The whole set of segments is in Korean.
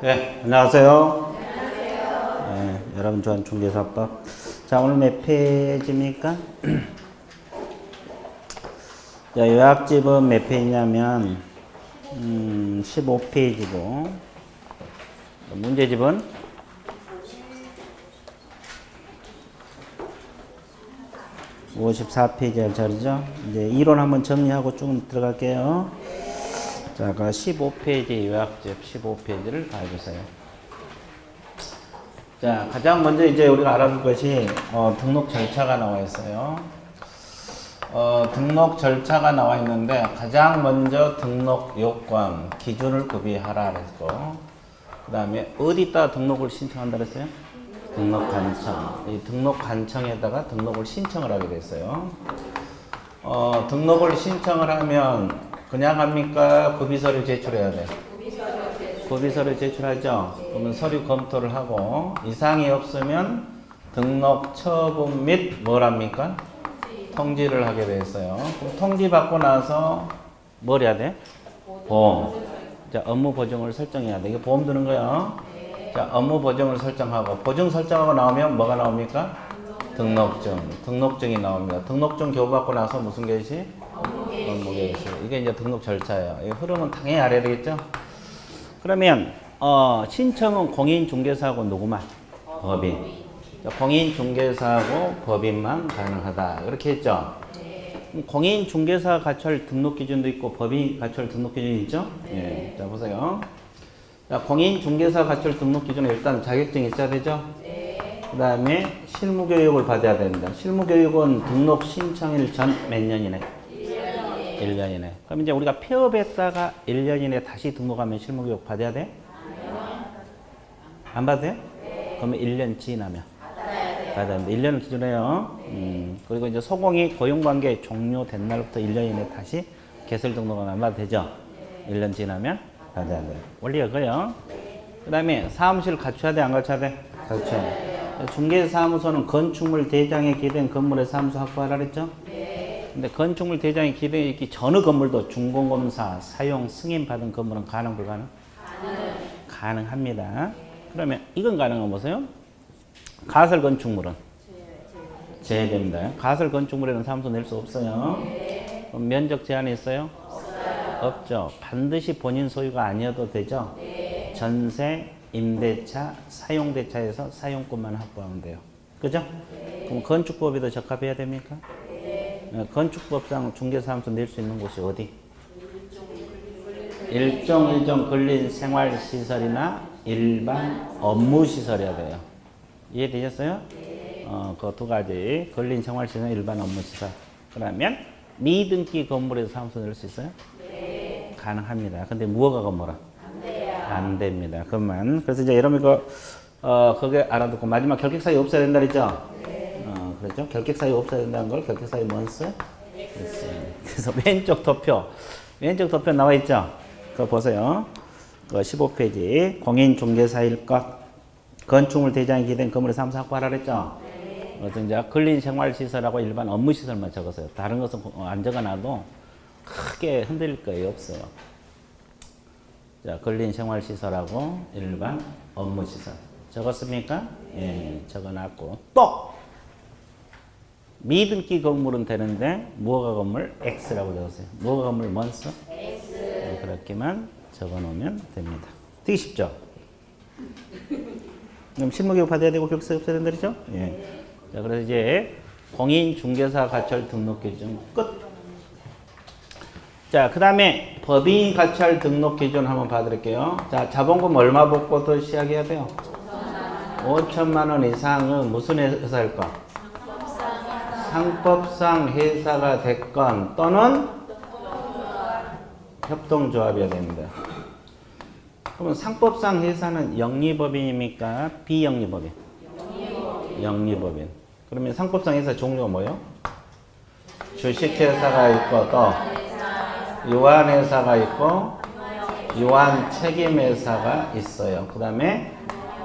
네, 안녕하세요. 네, 여러분 좋아하는 중개사법. 자, 오늘 몇 페이지입니까? 자, 요약집은 몇 페이지냐면 15페이지고 문제집은 54페이지 자리죠. 이제 이론 한번 정리하고 쭉 들어갈게요. 자, 그 15페이지 요약집 15페이지를 봐주세요. 자, 가장 먼저 이제 우리가 알아볼 것이 등록 절차가 나와 있어요. 등록 절차가 나와 있는데 가장 먼저 등록 요건 기준을 구비하라 그랬고, 그 다음에 어디다 등록을 신청한다 그랬어요? 등록 간청. 이 등록 간청에다가 등록을 신청을 하게 됐어요. 등록을 신청을 하면 그냥 합니까? 구비서류 제출해야 돼. 구비서류 제출하죠. 그러면 서류 검토를 하고 이상이 없으면 등록 처분 및 뭘 합니까? 통지를 하게 돼 있어요. 그럼 통지 받고 나서 뭘 해야 돼? 보험. 자, 업무 보증을 설정해야 돼. 이게 보험 드는 거야. 자, 업무 보증을 설정하고 보증 설정하고 나오면 뭐가 나옵니까? 등록증. 등록증이 나옵니다. 등록증 교부받고 나서 무슨 게시? 업무 게시. 이게 이제 등록 절차예요. 이 흐름은 당연히 알아야 되겠죠? 그러면 신청은 공인중개사하고 누구만? 법인. 공인중개사하고 법인만 가능하다. 이렇게 했죠? 공인중개사 가철 등록 기준도 있고 법인 가철 등록 기준이 있죠? 예. 자, 보세요. 자, 공인중개사 가철 등록 기준은 일단 자격증이 있어야 되죠? 그 다음에 실무교육을 받아야 됩니다. 실무교육은 등록 신청일 전 몇 년 이내? 1년 이내. 그럼 이제 우리가 폐업했다가 1년 이내 다시 등록하면 실무교육 받아야 돼? 안 받아야 돼? 그러면 1년 지나면? 받아야 돼. 1년을 기준으로 해요. 그리고 이제 소공이 고용관계 종료된 날부터 1년 이내 다시 개설 등록하면 안 받아도 되죠? 1년 지나면 받아야 돼. 원리가 그래요. 그 다음에 사무실 갖춰야 돼? 안 갖춰야 돼? 갖춰야 돼. 중개사무소는 건축물 대장에 기대된 건물의 사무소 확보하라 그랬죠? 근데 건축물 대장에 기대되어 있기 전의 건물도 준공검사 사용 승인 받은 건물은 가능 불가능? 가능합니다. 그러면 이건 가능한 거 보세요. 가설 건축물은 제외됩니다. 가설 건축물에는 사무소 낼 수 없어요. 그럼 면적 제한이 있어요? 없죠. 반드시 본인 소유가 아니어도 되죠. 전세, 임대차, 사용대차에서 사용권만 확보하면 돼요. 그죠? 그럼 건축법에 더 적합해야 됩니까? 건축법상 중개사무소 낼 수 있는 곳이 어디? 일정 근린 생활시설이나 일반 업무시설이어야 돼요. 이해되셨어요? 그 두 가지. 근린 생활시설, 일반 업무시설. 그러면 미등기 건물에서 사무소 낼 수 있어요? 가능합니다. 근데 무허가 건물은? 안 됩니다. 그만. 그래서 이제 여러분 그게 알아듣고 마지막 결격사유 없어야 된다 그랬죠? 그렇죠? 결격사유 없어야 된다는 걸 결격사유 뭔스? 그래서 왼쪽 도표 나와 있죠? 그거 보세요. 그 15페이지 공인중개사일 것 건축물 대장에 기대된 건물의 사무소 확보하라 그랬죠? 그래서 이제 근린생활시설하고 일반 업무시설만 적었어요. 다른 것은 안 적어놔도 크게 흔들릴 거예요. 없어요. 자, 근린생활시설하고 일반 업무시설 적었습니까? 예, 적어놨고 또 미등기 건물은 되는데 무허가 건물 X라고 적었어요. 무허가 건물 뭔스? X. 네, 그렇게만 적어놓으면 됩니다. 되게 쉽죠? 그럼 실무교육 받아야 되고 결격사유 없어야 된다 그랬죠? 예. 자, 그래서 이제 공인중개사 가철 등록 기준 끝. 자, 그 다음에 법인 가철 등록 기준 한번 봐드릴게요. 자, 자본금 얼마 받고도 시작해야 돼요? 5천만 원 이상은 무슨 회사일까? 상법상 회사가 됐건 또는 협동조합이어야 됩니다. 그러면 상법상 회사는 영리법인입니까? 비영리법인? 영리법인. 그러면 상법상 회사 종류가 뭐예요? 주식회사가 있고 또 유한회사가 있고 유한책임회사가 있어요. 그 다음에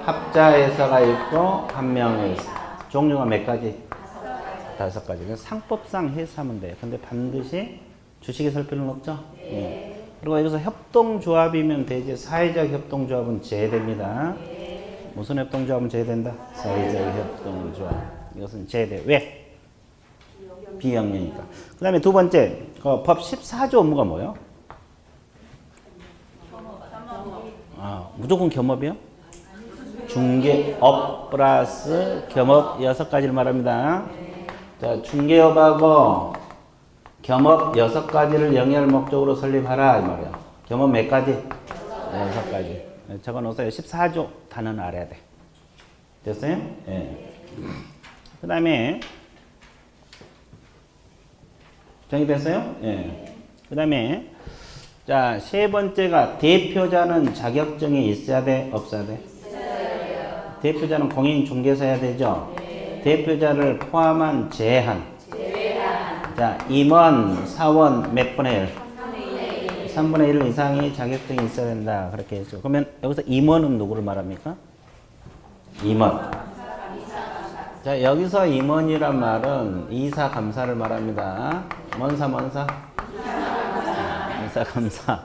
합자회사가 있고 한명회사. 종류가 몇 가지? 5가지. 상법상 회사면 돼요. 근데 반드시 주식에 설 필요는 없죠? 네. 그리고 여기서 협동조합이면 되지. 사회적 협동조합은 제외됩니다. 무슨 협동조합은 제외된다? 사회적 협동조합. 이것은 제외돼. 왜? 비영리니까. 그 다음에 두 번째, 법 14조 업무가 뭐예요? 무조건 겸업이요? 중개업 플러스 겸업 6가지를 말합니다. 자, 중개업하고 겸업 6가지를 영위할 목적으로 설립하라 이 말이에요. 겸업 몇 가지? 6가지. 적어놓으세요. 14조 단어는 알아야 돼. 됐어요? 예. 그 다음에 정리됐어요? 예. 그 다음에 자, 세 번째가 대표자는 자격증이 있어야 돼? 없어야 돼? 대표자는 공인중개사여야 되죠? 대표자를 포함한 제한. 자, 임원, 사원 몇 분의 1? 3분의 1 이상이 자격증이 있어야 된다. 그렇게 했죠. 그러면 여기서 임원은 누구를 말합니까? 임원. 자, 여기서 임원이란 말은 이사 감사를 말합니다. 뭔사? 이사 감사.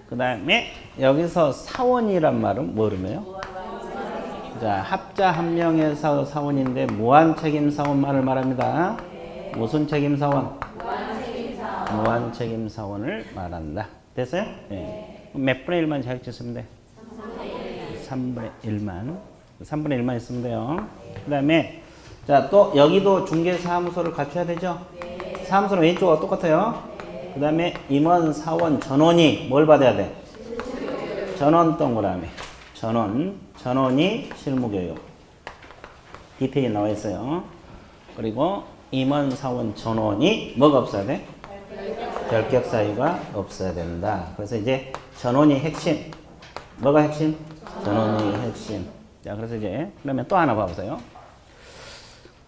그 다음에 여기서 사원이란 말은 뭐르며요? 자, 합자 한 명에서 사원인데 무한 책임 사원만을 말합니다. 무슨 책임 사원? 무한 책임 사원을 말한다. 됐어요? 네. 몇 분의 1만 자격증 쓰면 돼? 3분의 1만. 3분의 1만 있으면 돼요. 그 다음에 자, 또 여기도 중개사무소를 갖춰야 되죠? 사무소는 왼쪽과 똑같아요. 그 다음에 임원, 사원, 전원이 뭘 받아야 돼? 전원 동그라미. 전원이 실무교육. 디테일이 나와 있어요. 그리고 임원, 사원, 전원이 뭐가 없어야 돼? 결격 사유가 없어야 된다. 그래서 이제 전원이 핵심. 뭐가 핵심? 전원이 핵심. 자, 그래서 이제 그러면 또 하나 봐보세요.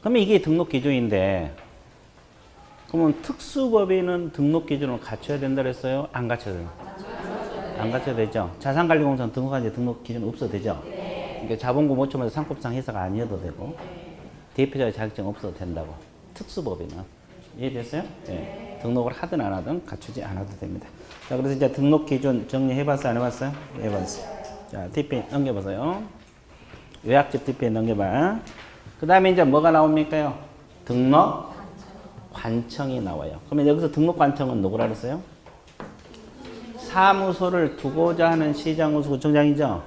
그러면 이게 등록 기준인데, 그러면 특수법인은 등록 기준을 갖춰야 된다 그랬어요? 안 갖춰야 돼요? 안 갖춰야 되죠? 자산관리공사는 등록한 지 등록 기준 없어도 되죠? 그러니까 자본금 5천만 상법상 회사가 아니어도 되고, 대표자 자격증 없어도 된다고. 특수법인은. 이해됐어요? 네. 등록을 하든 안 하든 갖추지 않아도 됩니다. 자, 그래서 이제 등록 기준 정리해봤어요? 안 해봤어요? 해봤어요. 자, TP 넘겨보세요. 요약집 TP 넘겨봐. 그 다음에 이제 뭐가 나옵니까요? 등록 관청이 나와요. 그러면 여기서 등록 관청은 누구라 그랬어요? 사무소를 두고자 하는 시장군수 구청장이죠?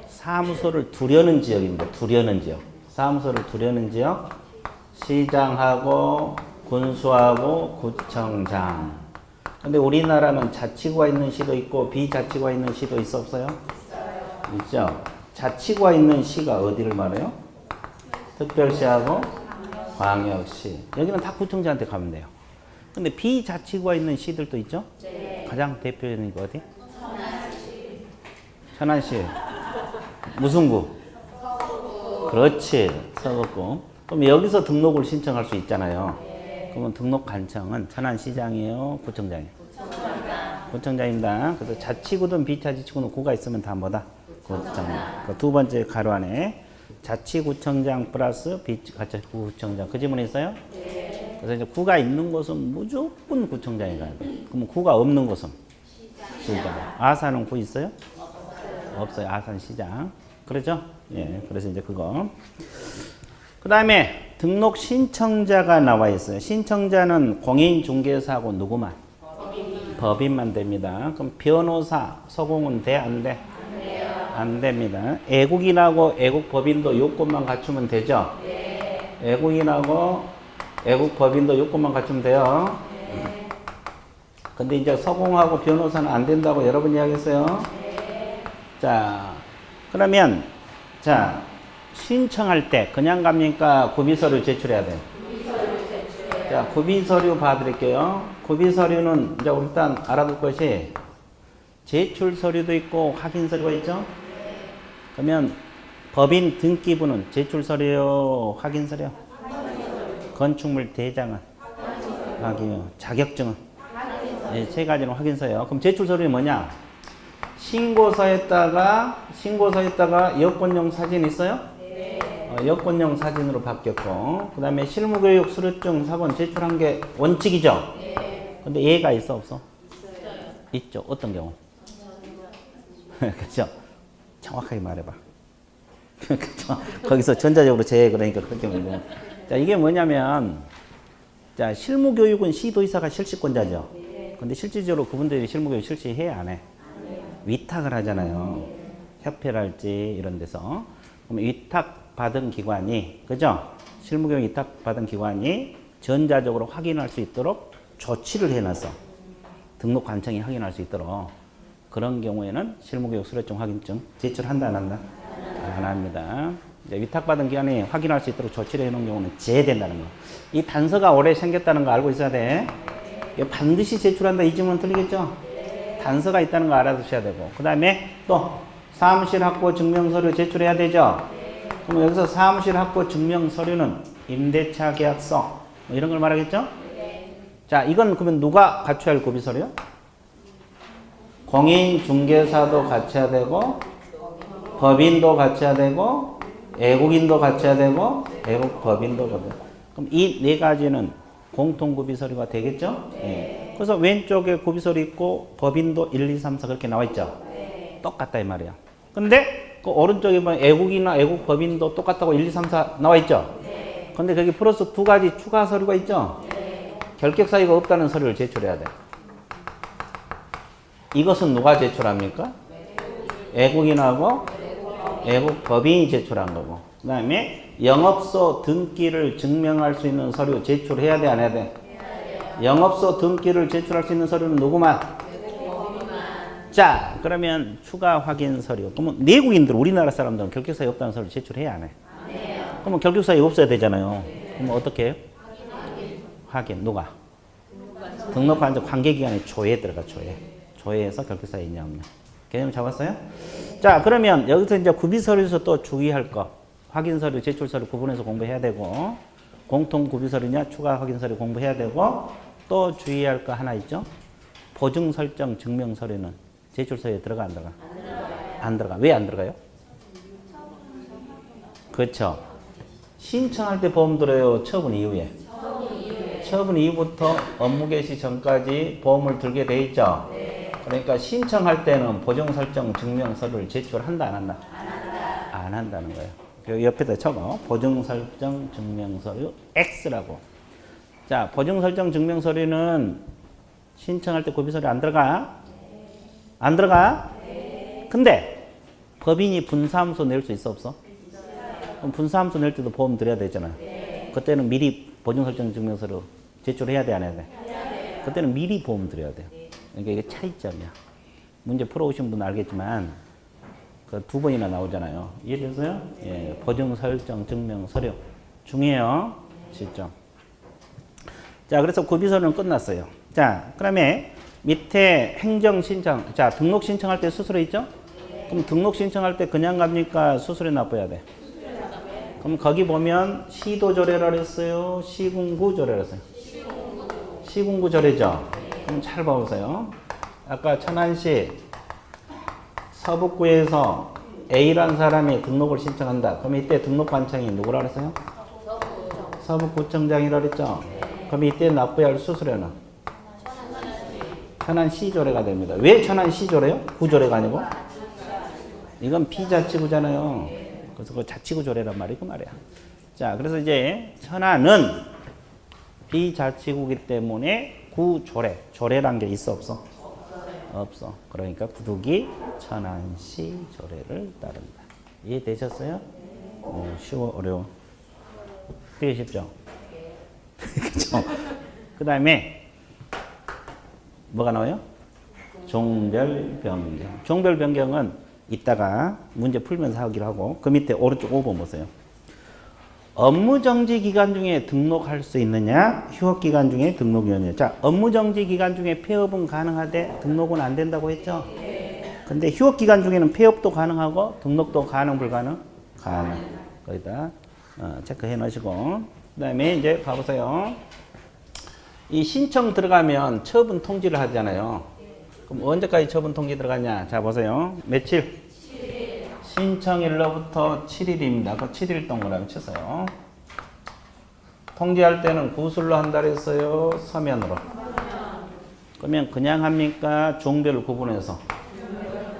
사무소를 두려는 지역입니다. 두려는 지역. 사무소를 두려는 지역. 시장하고 군수하고 구청장. 근데 우리나라는 자치구가 있는 시도 있고 비자치구가 있는 시도 있어 없어요? 있죠. 자치구가 있는 시가 어디를 말해요? 특별시하고 광역시. 여기는 다 구청장한테 가면 돼요. 근데 비자치구가 있는 시들도 있죠? 가장 대표적인 거 어디? 천안시. 무슨 구? 그렇지. 서구구. 그럼 여기서 등록을 신청할 수 있잖아요. 그러면 등록 관청은 천안시장이에요? 구청장이에요? 구청장입니다. 그래서 자치구든 비자치구든 구가 있으면 다 뭐다? 구청장. 그 두 번째 가로 안에 자치구청장 플러스 비자치구청장. 그 질문 있어요? 그래서 이제 구가 있는 곳은 무조건 구청장이 가야 돼. 그러면 구가 없는 곳은? 시장. 아산은 구 있어요? 없어요. 아산 시장. 그렇죠? 예. 그래서 이제 그거. 그 다음에 등록 신청자가 나와 있어요. 신청자는 공인중개사하고 누구만? 법인만 됩니다. 그럼 변호사, 서공은 돼? 안 돼? 안 됩니다. 애국인하고 애국법인도 요건만 갖추면 되죠? 애국인하고 애국법인도 요건만 갖추면 돼요. 근데 이제 서공하고 변호사는 안 된다고 여러 번 이야기했어요. 자, 그러면 자, 신청할 때 그냥 갑니까? 구비서류 제출해야 돼요. 자, 구비서류 봐드릴게요. 구비서류는 이제 일단 알아둘 것이 제출 서류도 있고 확인 서류가 있죠. 그러면 법인 등기부는 제출 서류, 확인 서류, 건축물 대장은 확인, 자격증은 네, 세 가지는 확인서예요. 그럼 제출 서류는 뭐냐? 신고서에다가 여권용 사진 있어요? 여권용 사진으로 바뀌었고, 그 다음에 실무교육 수료증 4번 제출한 게 원칙이죠? 근데 얘가 있어 없어? 있죠. 어떤 경우? 그렇죠. 정확하게 말해봐. 그렇죠. 거기서 전자적으로 그러니까 그렇게 말해요. 자, 이게 뭐냐면, 자, 실무교육은 시도의사가 실시권자죠. 근데 실질적으로 그분들이 실무교육 실시해, 안 해? 위탁을 하잖아요. 협회랄지 이런 데서. 그럼 위탁받은 기관이, 그죠? 실무교육 위탁받은 기관이 전자적으로 확인할 수 있도록 조치를 해놨어. 등록 관청이 확인할 수 있도록. 그런 경우에는 실무교육 수료증 확인증 제출한다, 안 한다? 안 합니다. 위탁받은 기관이 확인할 수 있도록 조치를 해놓은 경우는 제외된다는 거. 이 단서가 오래 생겼다는 거 알고 있어야 돼. 반드시 제출한다, 이 질문은 틀리겠죠? 단서가 있다는 거 알아두셔야 되고. 그 다음에 또 사무실 확보 증명서류 제출해야 되죠? 그럼 여기서 사무실 확보 증명서류는 임대차 계약서 뭐 이런 걸 말하겠죠? 자, 이건 그러면 누가 갖춰야 할 고비서류요? 공인중개사도 갖춰야 되고, 법인도 갖춰야 되고, 애국인도 갖춰야 되고, 애국법인도 갖춰야 되고. 그럼 이 네 가지는 공통고비서류가 되겠죠? 네. 그래서 왼쪽에 고비서류 있고, 법인도 1, 2, 3, 4 그렇게 나와 있죠? 똑같다 이 말이야. 근데 그 오른쪽에 보면 애국이나 애국법인도 똑같다고 1, 2, 3, 4 나와 있죠? 근데 거기 플러스 두 가지 추가 서류가 있죠? 결격 사유가 없다는 서류를 제출해야 돼. 이것은 누가 제출합니까? 애국인하고 애국법인이 제출한 거고. 그 다음에 영업소 등기를 증명할 수 있는 서류 제출해야 돼, 안 해야 돼? 영업소 등기를 제출할 수 있는 서류는 누구만? 자, 그러면 추가 확인 서류. 그러면 내국인들, 우리나라 사람들은 결격 사유 없다는 서류 제출해야 안 해? 그러면 결격 사유 없어야 되잖아요. 그럼 어떻게 해요? 확인. 누가? 등록한 관계기관의 조회에 들어가, 조회. 조회에서 결격 사유 있냐 없냐. 개념 잡았어요? 자, 그러면 여기서 이제 구비서류에서 또 주의할 거. 확인서류, 제출서류 구분해서 공부해야 되고, 공통 구비서류냐, 추가 확인서류 공부해야 되고, 또 주의할 거 하나 있죠? 보증 설정 증명서류는 제출서에 들어가, 안 들어가? 안 들어가. 왜 안 들어가요? 그렇죠. 신청할 때 보험 들어요? 처분 이후에? 처분 이후부터 업무 개시 전까지 보험을 들게 돼 있죠? 그러니까 신청할 때는 보증 설정 증명서류를 제출한다, 안 한다? 안 한다는 거예요. 여기 옆에다 적어. 보증 설정 증명서류 X라고. 자, 보증 설정 증명서류는 신청할 때 고비서류 안 들어가? 안 들어가? 근데 법인이 분사함수 낼 수 있어, 없어? 그럼 분사함수 낼 때도 보험 드려야 되잖아. 그때는 미리 보증 설정 증명서류 제출해야 돼, 안 해야 돼? 그때는 미리 보험 드려야 돼. 그러니까 이게 차이점이야. 문제 풀어오신 분은 알겠지만 그 두 번이나 나오잖아요. 이해됐어요? 예, 보증 설정 증명 서류 중요해요. 시점. 자, 그래서 구비서류는 끝났어요. 자, 그다음에 밑에 행정 신청. 자, 등록 신청할 때 수수료 있죠? 그럼 등록 신청할 때 그냥 갑니까? 수수료 납부해야 돼. 그럼 거기 보면 시도 조례라 그랬어요. 시군구 조례라 했어요. 시군구 조례죠. 그럼 잘 봐보세요. 아까 천안시 서북구에서 A라는 사람이 등록을 신청한다. 그럼 이때 등록관청이 누구라 그랬어요? 서북구청장이라 그랬죠? 그럼 이때 납부해야 할 수수료는? 천안시조례가 됩니다. 왜 천안시조례요? 구조례가 아니고? 이건 비자치구잖아요. 그래서 그 자치구조례란 말이 그 말이야. 자, 그래서 이제 천안은 비자치구이기 때문에 구조례, 조례란 게 있어, 없어? 없어. 그러니까 구두기 천안시 조례를 따른다. 이해되셨어요? 쉬워, 어려워? 되게 쉽죠? 그죠? 그 다음에 뭐가 나와요? 종별 변경. 종별 변경은 이따가 문제 풀면서 하기로 하고, 그 밑에 오른쪽 5번 보세요. 업무정지 기간 중에 등록할 수 있느냐, 휴업 기간 중에 등록이 있느냐. 자, 업무정지 기간 중에 폐업은 가능하되 등록은 안 된다고 했죠? 근데 휴업 기간 중에는 폐업도 가능하고 등록도 가능, 불가능? 가능. 거기다 체크해 놓으시고. 그 다음에 이제 봐보세요. 이 신청 들어가면 처분 통지를 하잖아요. 그럼 언제까지 처분 통지 들어가냐? 자, 보세요. 며칠? 신청일로부터 7일입니다. 그 7일 동그라미 치세요. 통지할 때는 구술로 한다 그랬어요? 서면으로? 그러면 그냥 합니까? 종별을 구분해서.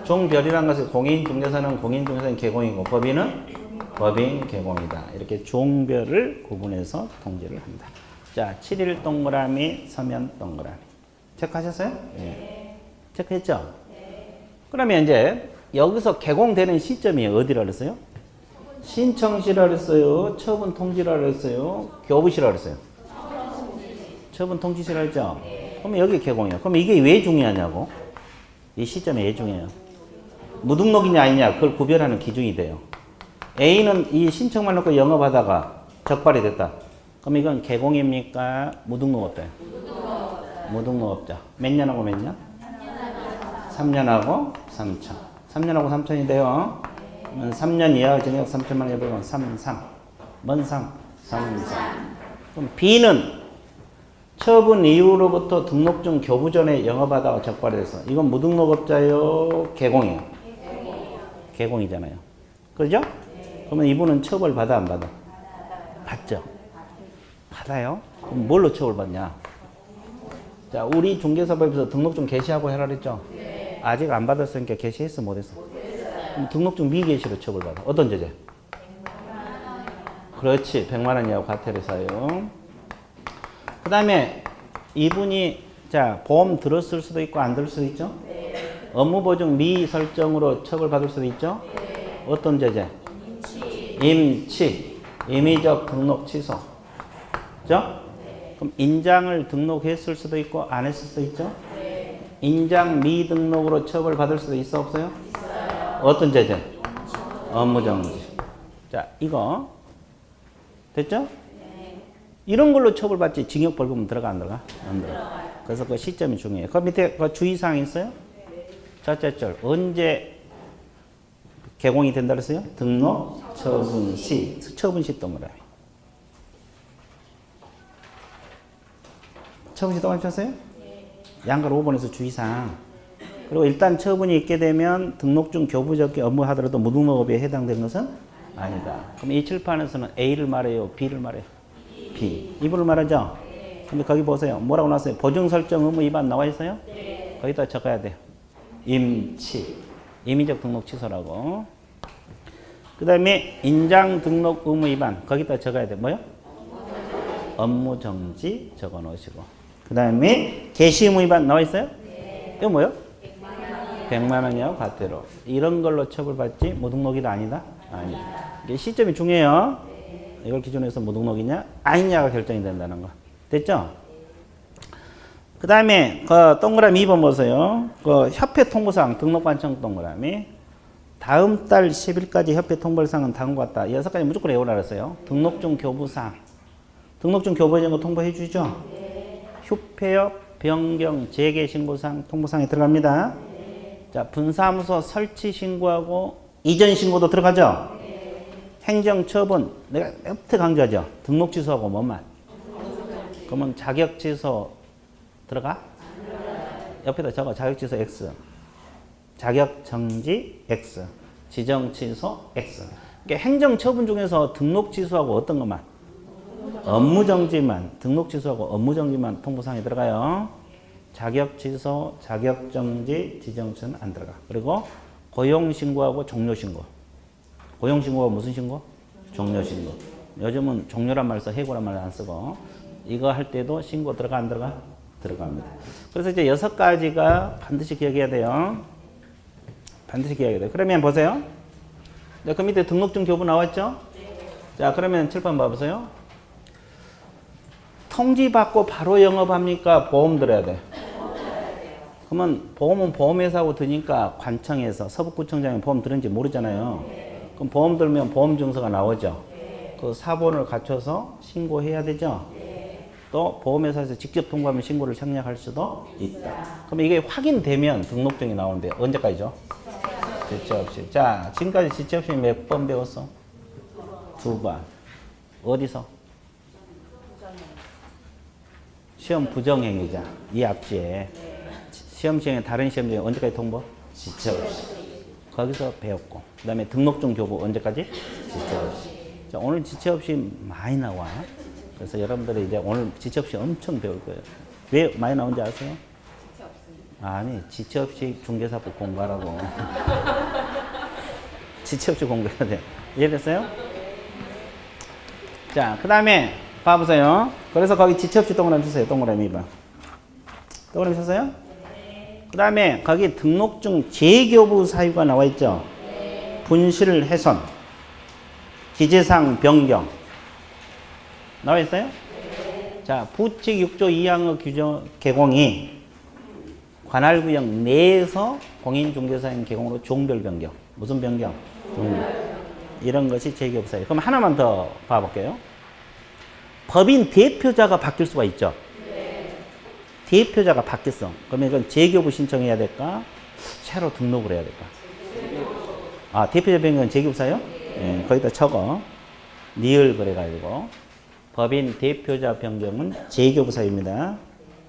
종별이란 것은 공인 중개사는 공인 중개사인 개공이고 법인은 법인 개공이다. 이렇게 종별을 구분해서 통지를 한다. 자, 7일 동그라미, 서면 동그라미. 체크하셨어요? 네. 체크했죠? 네. 그러면 이제 여기서 개공되는 시점이 어디라 그랬어요? 신청시라 그랬어요? 처분 통지라 그랬어요? 교부시라 그랬어요? 처분 통지시라 했죠? 네. 그러면 여기 개공이에요. 그럼 이게 왜 중요하냐고? 이 시점이 왜 중요해요? 무등록이냐 아니냐 그걸 구별하는 기준이 돼요. A는 이 신청만 놓고 영업하다가 적발이 됐다. 그럼 이건 개공입니까? 무등록업자예요? 무등록업자. 몇 년하고 몇 년? 3년하고 3천. 3년하고 3천인데요. 그러면 3년 이하 전액 3천만 원 해보면 3, 3. 뭔 3? 3, 3. 그럼 B는 처분 이후로부터 등록증 교부 전에 영업하다가 적발이 됐어. 이건 무등록업자요? 개공이에요? 개공이잖아요. 그죠? 그러면 이분은 처벌 받아 안 받아? 받죠. 받아요. 그럼 뭘로 처벌받냐? 자, 우리 중개사법에서 등록증 게시하고 해라 그랬죠? 아직 안 받았으니까 게시했어 못했어? 그럼 등록증 미게시로 처벌받아. 어떤 죄제? 그렇지. 100만 원 이하고 과태료 사용. 그 다음에 이분이 자 보험 들었을 수도 있고 안 들을 수도 있죠? 업무보증 미설정으로 처벌받을 수도 있죠? 어떤 죄제? 임치. 임의적 등록 취소. 그죠? 그럼 인장을 등록했을 수도 있고 안 했을 수도 있죠? 인장 미등록으로 처벌받을 수도 있어 없어요? 어떤 죄제? 업무정지. 자, 이거 됐죠? 이런 걸로 처벌받지 징역 벌금은 들어가 안 들어가? 안 들어가. 그래서 그 시점이 중요해요. 그 밑에 그 주의사항 있어요? 첫째 절 언제 개공이 된다 그랬어요? 등록 처분 시. 처분 시 동그라미. 처분 시 동그라미 쳤어요? 양갈 5번에서 주의사항. 그리고 일단 처분이 있게 되면 등록증 교부적기 업무하더라도 무등록업에 해당되는 것은 아니다. 그럼 이 칠판에서는 A를 말해요? B를 말해요? B. 이분을 말하죠? 근데 거기 보세요. 뭐라고 나왔어요? 보증 설정 의무 위반 나와 있어요? 거기다 적어야 돼요. 임치. 임의적 등록 취소라고. 그 다음에 인장 등록 의무 위반. 거기다 적어야 돼. 뭐요? 업무 정지 적어 놓으시고. 그 다음에 개시 의무 위반 나와 있어요? 이거 뭐요? 100만 원이요 과태료. 이런 걸로 처벌받지 무등록이다 아니다? 아니다. 이게 시점이 중요해요. 이걸 기준으로 해서 무등록이냐 아니냐가 결정이 된다는 거. 됐죠? 그 다음에 그 동그라미 2번 보세요. 그 협회 통보사항 등록 관청 동그라미. 다음 달 10일까지 협회 통보사항은 다음과 같다. 6가지 무조건 외우라 그랬어요. 등록증 교부사항. 등록증 교부에 대한 거 통보해 주죠? 휴폐업, 변경, 재개 신고사항 통보사항에 들어갑니다. 자, 분사무소 설치 신고하고 이전 신고도 들어가죠? 행정 처분. 내가 몇번 강조하죠? 등록 취소하고 뭐만? 그러면 자격 취소 들어가? 옆에다 적어. 자격 취소 X. 자격 정지 X. 지정 취소 X. 그러니까 행정 처분 중에서 등록 취소하고 어떤 것만? 업무 정지만. 등록 취소하고 업무 정지만 통보사항에 들어가요. 자격 취소, 자격 정지, 지정 취소는 안 들어가. 그리고 고용 신고하고 종료 신고. 고용 신고가 무슨 신고? 종료 신고. 요즘은 종료란 말 써, 해고란 말 안 쓰고. 이거 할 때도 신고 들어가 안 들어가? 들어갑니다. 그래서 이제 6가지가 반드시 기억해야 돼요. 반드시 기억해야 돼요. 그러면 보세요. 네, 그 밑에 등록증 교부 나왔죠? 자, 그러면 칠판 봐보세요. 통지받고 바로 영업합니까? 보험 들어야 돼. 그러면 보험은 보험회사하고 드니까 관청에서 서북구청장이 보험 들은지 모르잖아요. 그럼 보험 들면 보험 증서가 나오죠. 그 사본을 갖춰서 신고해야 되죠. 또 보험회사에서 직접 통보하면 신고를 생략할 수도 있다. 그럼 이게 확인되면 등록증이 나오는데 언제까지죠? 지체 없이. 자, 지금까지 지체 없이 몇 번 배웠어? 2번. 어디서? 시험 부정행위자. 이 앞지에. 시험 시행에 다른 시험 중에 언제까지 통보? 지체 없이. 거기서 배웠고. 그 다음에 등록증 교부 언제까지? 지체 없이. 자, 오늘 지체 없이 많이 나와요. 그래서 여러분들이 이제 오늘 지체 없이 엄청 배울 거예요. 왜 많이 나온지 아세요? 아니, 지체 없이 중개사법 공부하라고. 지체 없이 공부해야 돼. 이해됐어요? 자, 그 다음에 봐보세요. 그래서 거기 지체 없이 동그라미 주세요. 동그라미 2번. 동그라미 쳤어요? 그 다음에 거기 등록증 재교부 사유가 나와 있죠? 분실 훼손, 기재사항 변경. 나와 있어요? 자, 부칙 6조 2항의 규정 개공이 관할구역 내에서 공인중개사인 개공으로 종별 변경. 무슨 변경? 이런 것이 재교부 사유. 그럼 하나만 더 봐볼게요. 법인 대표자가 바뀔 수가 있죠? 대표자가 바뀌었어. 그러면 이건 재교부 신청해야 될까? 새로 등록을 해야 될까? 아, 대표자 변경은 재교부 사유? 예, 거기다 적어. 니을 그래가지고. 법인 대표자 변경은 재교부 사유입니다.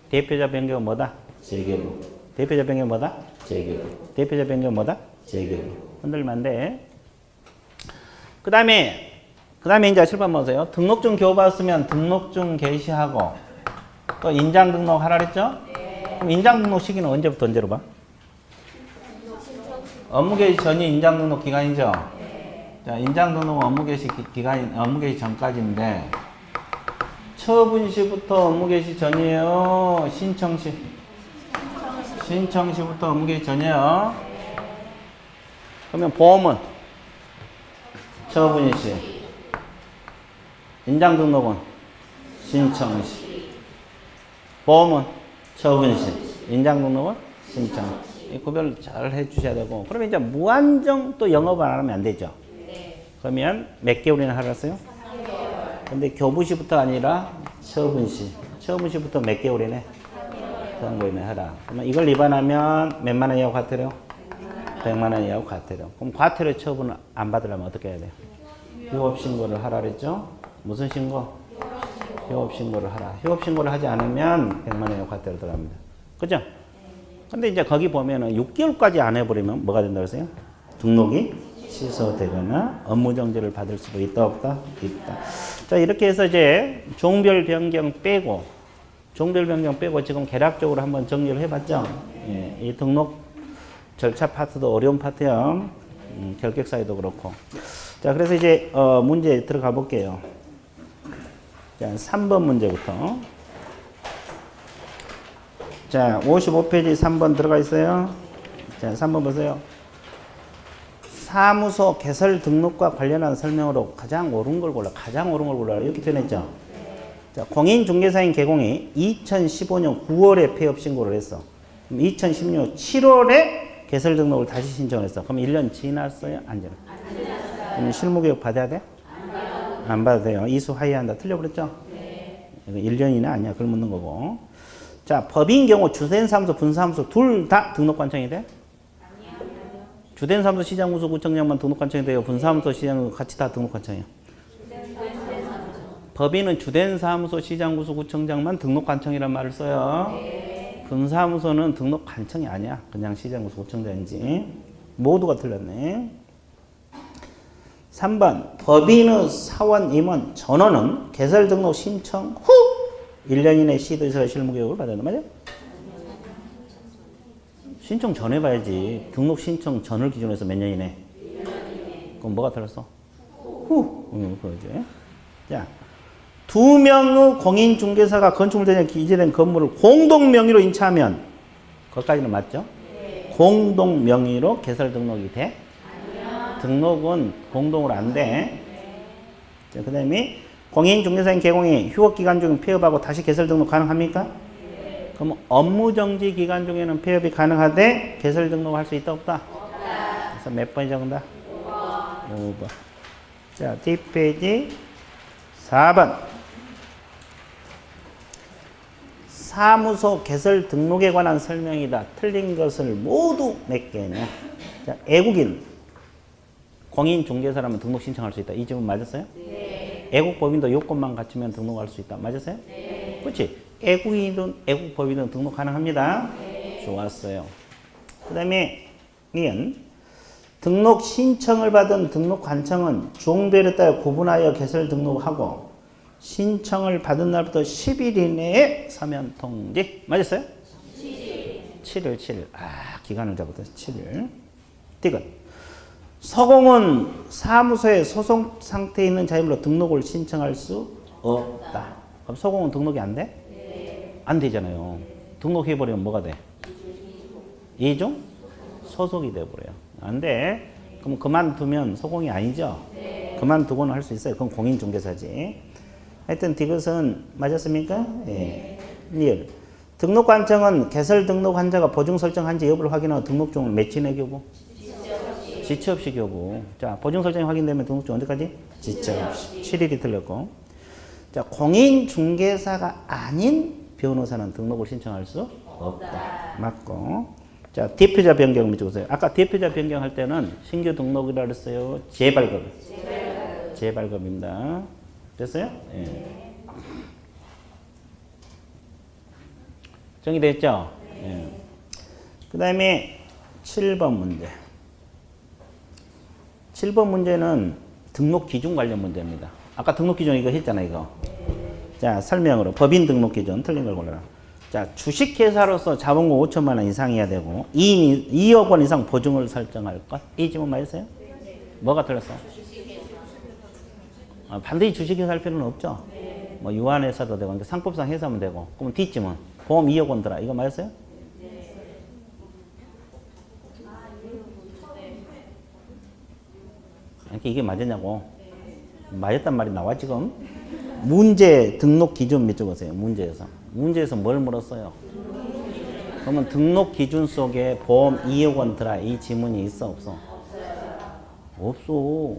대표자 변경은 뭐다? 재교부. 대표자 변경은 뭐다? 재교부. 대표자 변경은 뭐다? 재교부. 흔들면 안 돼. 그 다음에 이제 7번 보세요. 등록증 교부받았으면 등록증 게시하고 또 인장 등록 하라 그랬죠? 그럼 인장 등록 시기는 언제부터 언제로 봐? 업무 개시 전이 인장 등록 기간이죠? 자, 인장 등록은 업무 개시 기간이 업무 개시 전까지인데 처분 시부터 업무 개시 전이에요. 신청 시부터 업무 개시 전이에요. 그러면 보험은 처분 시, 인장 등록은 신청 시, 보험은 처분 시, 인장 등록은 신청 시. 이 구별 잘 해주셔야 되고. 그러면 이제 무한정 또 영업을 안 하면 안 되죠. 그러면 몇 개월이나 하랬어요? 근데 교부시부터 아니라 처분시부터 몇 개월이네? 3개월이네 하라. 그러면 이걸 위반하면 몇만 원 이하고 과태료? 100만 원 이하고 과태료. 그럼 과태료 처분 안 받으려면 어떻게 해야 돼요? 휴업신고를 하라 그랬죠? 무슨 신고? 휴업신고를 하라. 휴업신고를 하지 않으면 100만 원 이하고 과태료 들어갑니다. 그죠? 근데 이제 거기 보면은 6개월까지 안 해버리면 뭐가 된다고 했어요? 등록이 취소되거나 업무정지를 받을 수도 있다 없다? 있다. 자, 이렇게 해서 이제 종별 변경 빼고 지금 개략적으로 한번 정리를 해봤죠. 예, 이 등록 절차 파트도 어려운 파트요. 결격 사유도 그렇고. 자, 그래서 이제 문제 들어가 볼게요. 자, 3번 문제부터. 자, 55페이지 3번 들어가 있어요. 자, 3번 보세요. 사무소 개설 등록과 관련한 설명으로 가장 옳은 걸 골라. 이렇게 표현했죠. 자, 공인중개사인 개공이 2015년 9월에 폐업 신고를 했어. 그럼 2016년 7월에 개설 등록을 다시 신청을 했어. 그럼 1년 지났어요? 안 지났어요? 그럼 실무교육 받아야 돼? 안 받아도 돼요. 이수 하회한다. 틀려버렸죠? 네. 1년이나 아니야. 그걸 묻는 거고. 자, 법인 경우 주된 사무소, 분사무소 둘 다 등록 관청이 돼? 주된 사무소 시장구소 구청장만 등록 관청이 돼요. 분사무소 시장 같이 다 등록 관청이에요. 법인은 주된 사무소 시장구소 구청장만 등록 관청이란 말을 써요. 분사무소는 등록 관청이 아니야. 그냥 시장구소 구청장인지. 모두가 틀렸네. 3번 법인의 사원 임원 전원은 개설 등록 신청 후 1년 이내 시도에서 실무교육을 받아야 돼. 맞아? 신청 전에 봐야지. 등록 신청 전을 기준으로 해서 몇 년 이내? 그럼 뭐가 틀렸어? 후. 그러지. 자, 2명의 공인중개사가 건축물 대장 기재된 건물을 공동명의로 인차하면 거기까지는 맞죠? 공동 명의로 개설 등록이 돼? 등록은 공동으로 안 돼. 자, 그 다음에 공인중개사인 개공이 휴업기간 중에 폐업하고 다시 개설 등록 가능합니까? 그럼 업무정지 기간 중에는 폐업이 가능하되 개설 등록할 수 있다 없다? 그래서 몇 번이 정답? 5번. 자, 뒷페이지 4번. 사무소 개설 등록에 관한 설명이다. 틀린 것을 모두 몇 개냐? 자, 애국인, 공인중개사라면 등록 신청할 수 있다. 이 질문 맞았어요? 네. 애국법인도 요건만 갖추면 등록할 수 있다. 맞았어요? 네. 그렇지? 애국인이든 애국법인이든 등록 가능합니다. 네. 좋았어요. 그 다음에 이은 등록 신청을 받은 등록관청은 종별에 따라 구분하여 개설 등록하고 신청을 받은 날부터 10일 이내에 서면 통지. 맞았어요? 7일 7일. 아, 기간을 잡았다. 7일. 디귿. 서공은 사무소에 소속 상태에 있는 자임으로 등록을 신청할 수 없다. 그럼 서공은 등록이 안 돼? 안 되잖아요. 등록해버리면 뭐가 돼? 이중 소속이 돼버려요. 안 돼. 그럼 그만두면 소공이 아니죠? 그만두고는 할 수 있어요. 그건 공인중개사지. 하여튼 디귿은 맞았습니까? 예. 리얼. 등록관청은 개설 등록 환자가 보증 설정한지 여부를 확인하고 등록증을 매치내 교부. 지체 없이 교부. 자, 보증 설정이 확인되면 등록증 언제까지? 지체 없이. 7일이 틀렸고. 자, 공인중개사가 아닌 변호사는 등록을 신청할 수 없다. 맞고. 자, 대표자 변경 밑에 보세요. 아까 대표자 변경할 때는 신규 등록이라 그랬어요. 재발급. 재발급입니다. 됐어요? 예. 정리됐죠? 예. 그 다음에 7번 문제. 7번 문제는 등록 기준 관련 문제입니다. 아까 등록 기준 이거 했잖아요, 이거. 자, 설명으로. 법인 등록 기준 틀린 걸 골라라. 자, 주식회사로서 자본금 5천만 원 이상이어야 되고 2억 원 이상 보증을 설정할 것. 이 지문 맞으세요? 뭐가 틀렸어? 반드시 주식회사 할 필요는 없죠. 뭐 유한회사도 되고 그러니까 상법상 회사면 되고. 그럼 뒷지문 보험 2억 원 들어. 이거 맞았어요? 그러니까 이게 맞았냐고. 맞았단 말이 나와 지금. 문제 등록 기준 몇 줄 보세요. 문제에서 뭘 물었어요? 그러면 등록 기준 속에 보험 2억 원 들어. 이 지문이 있어 없어? 없어.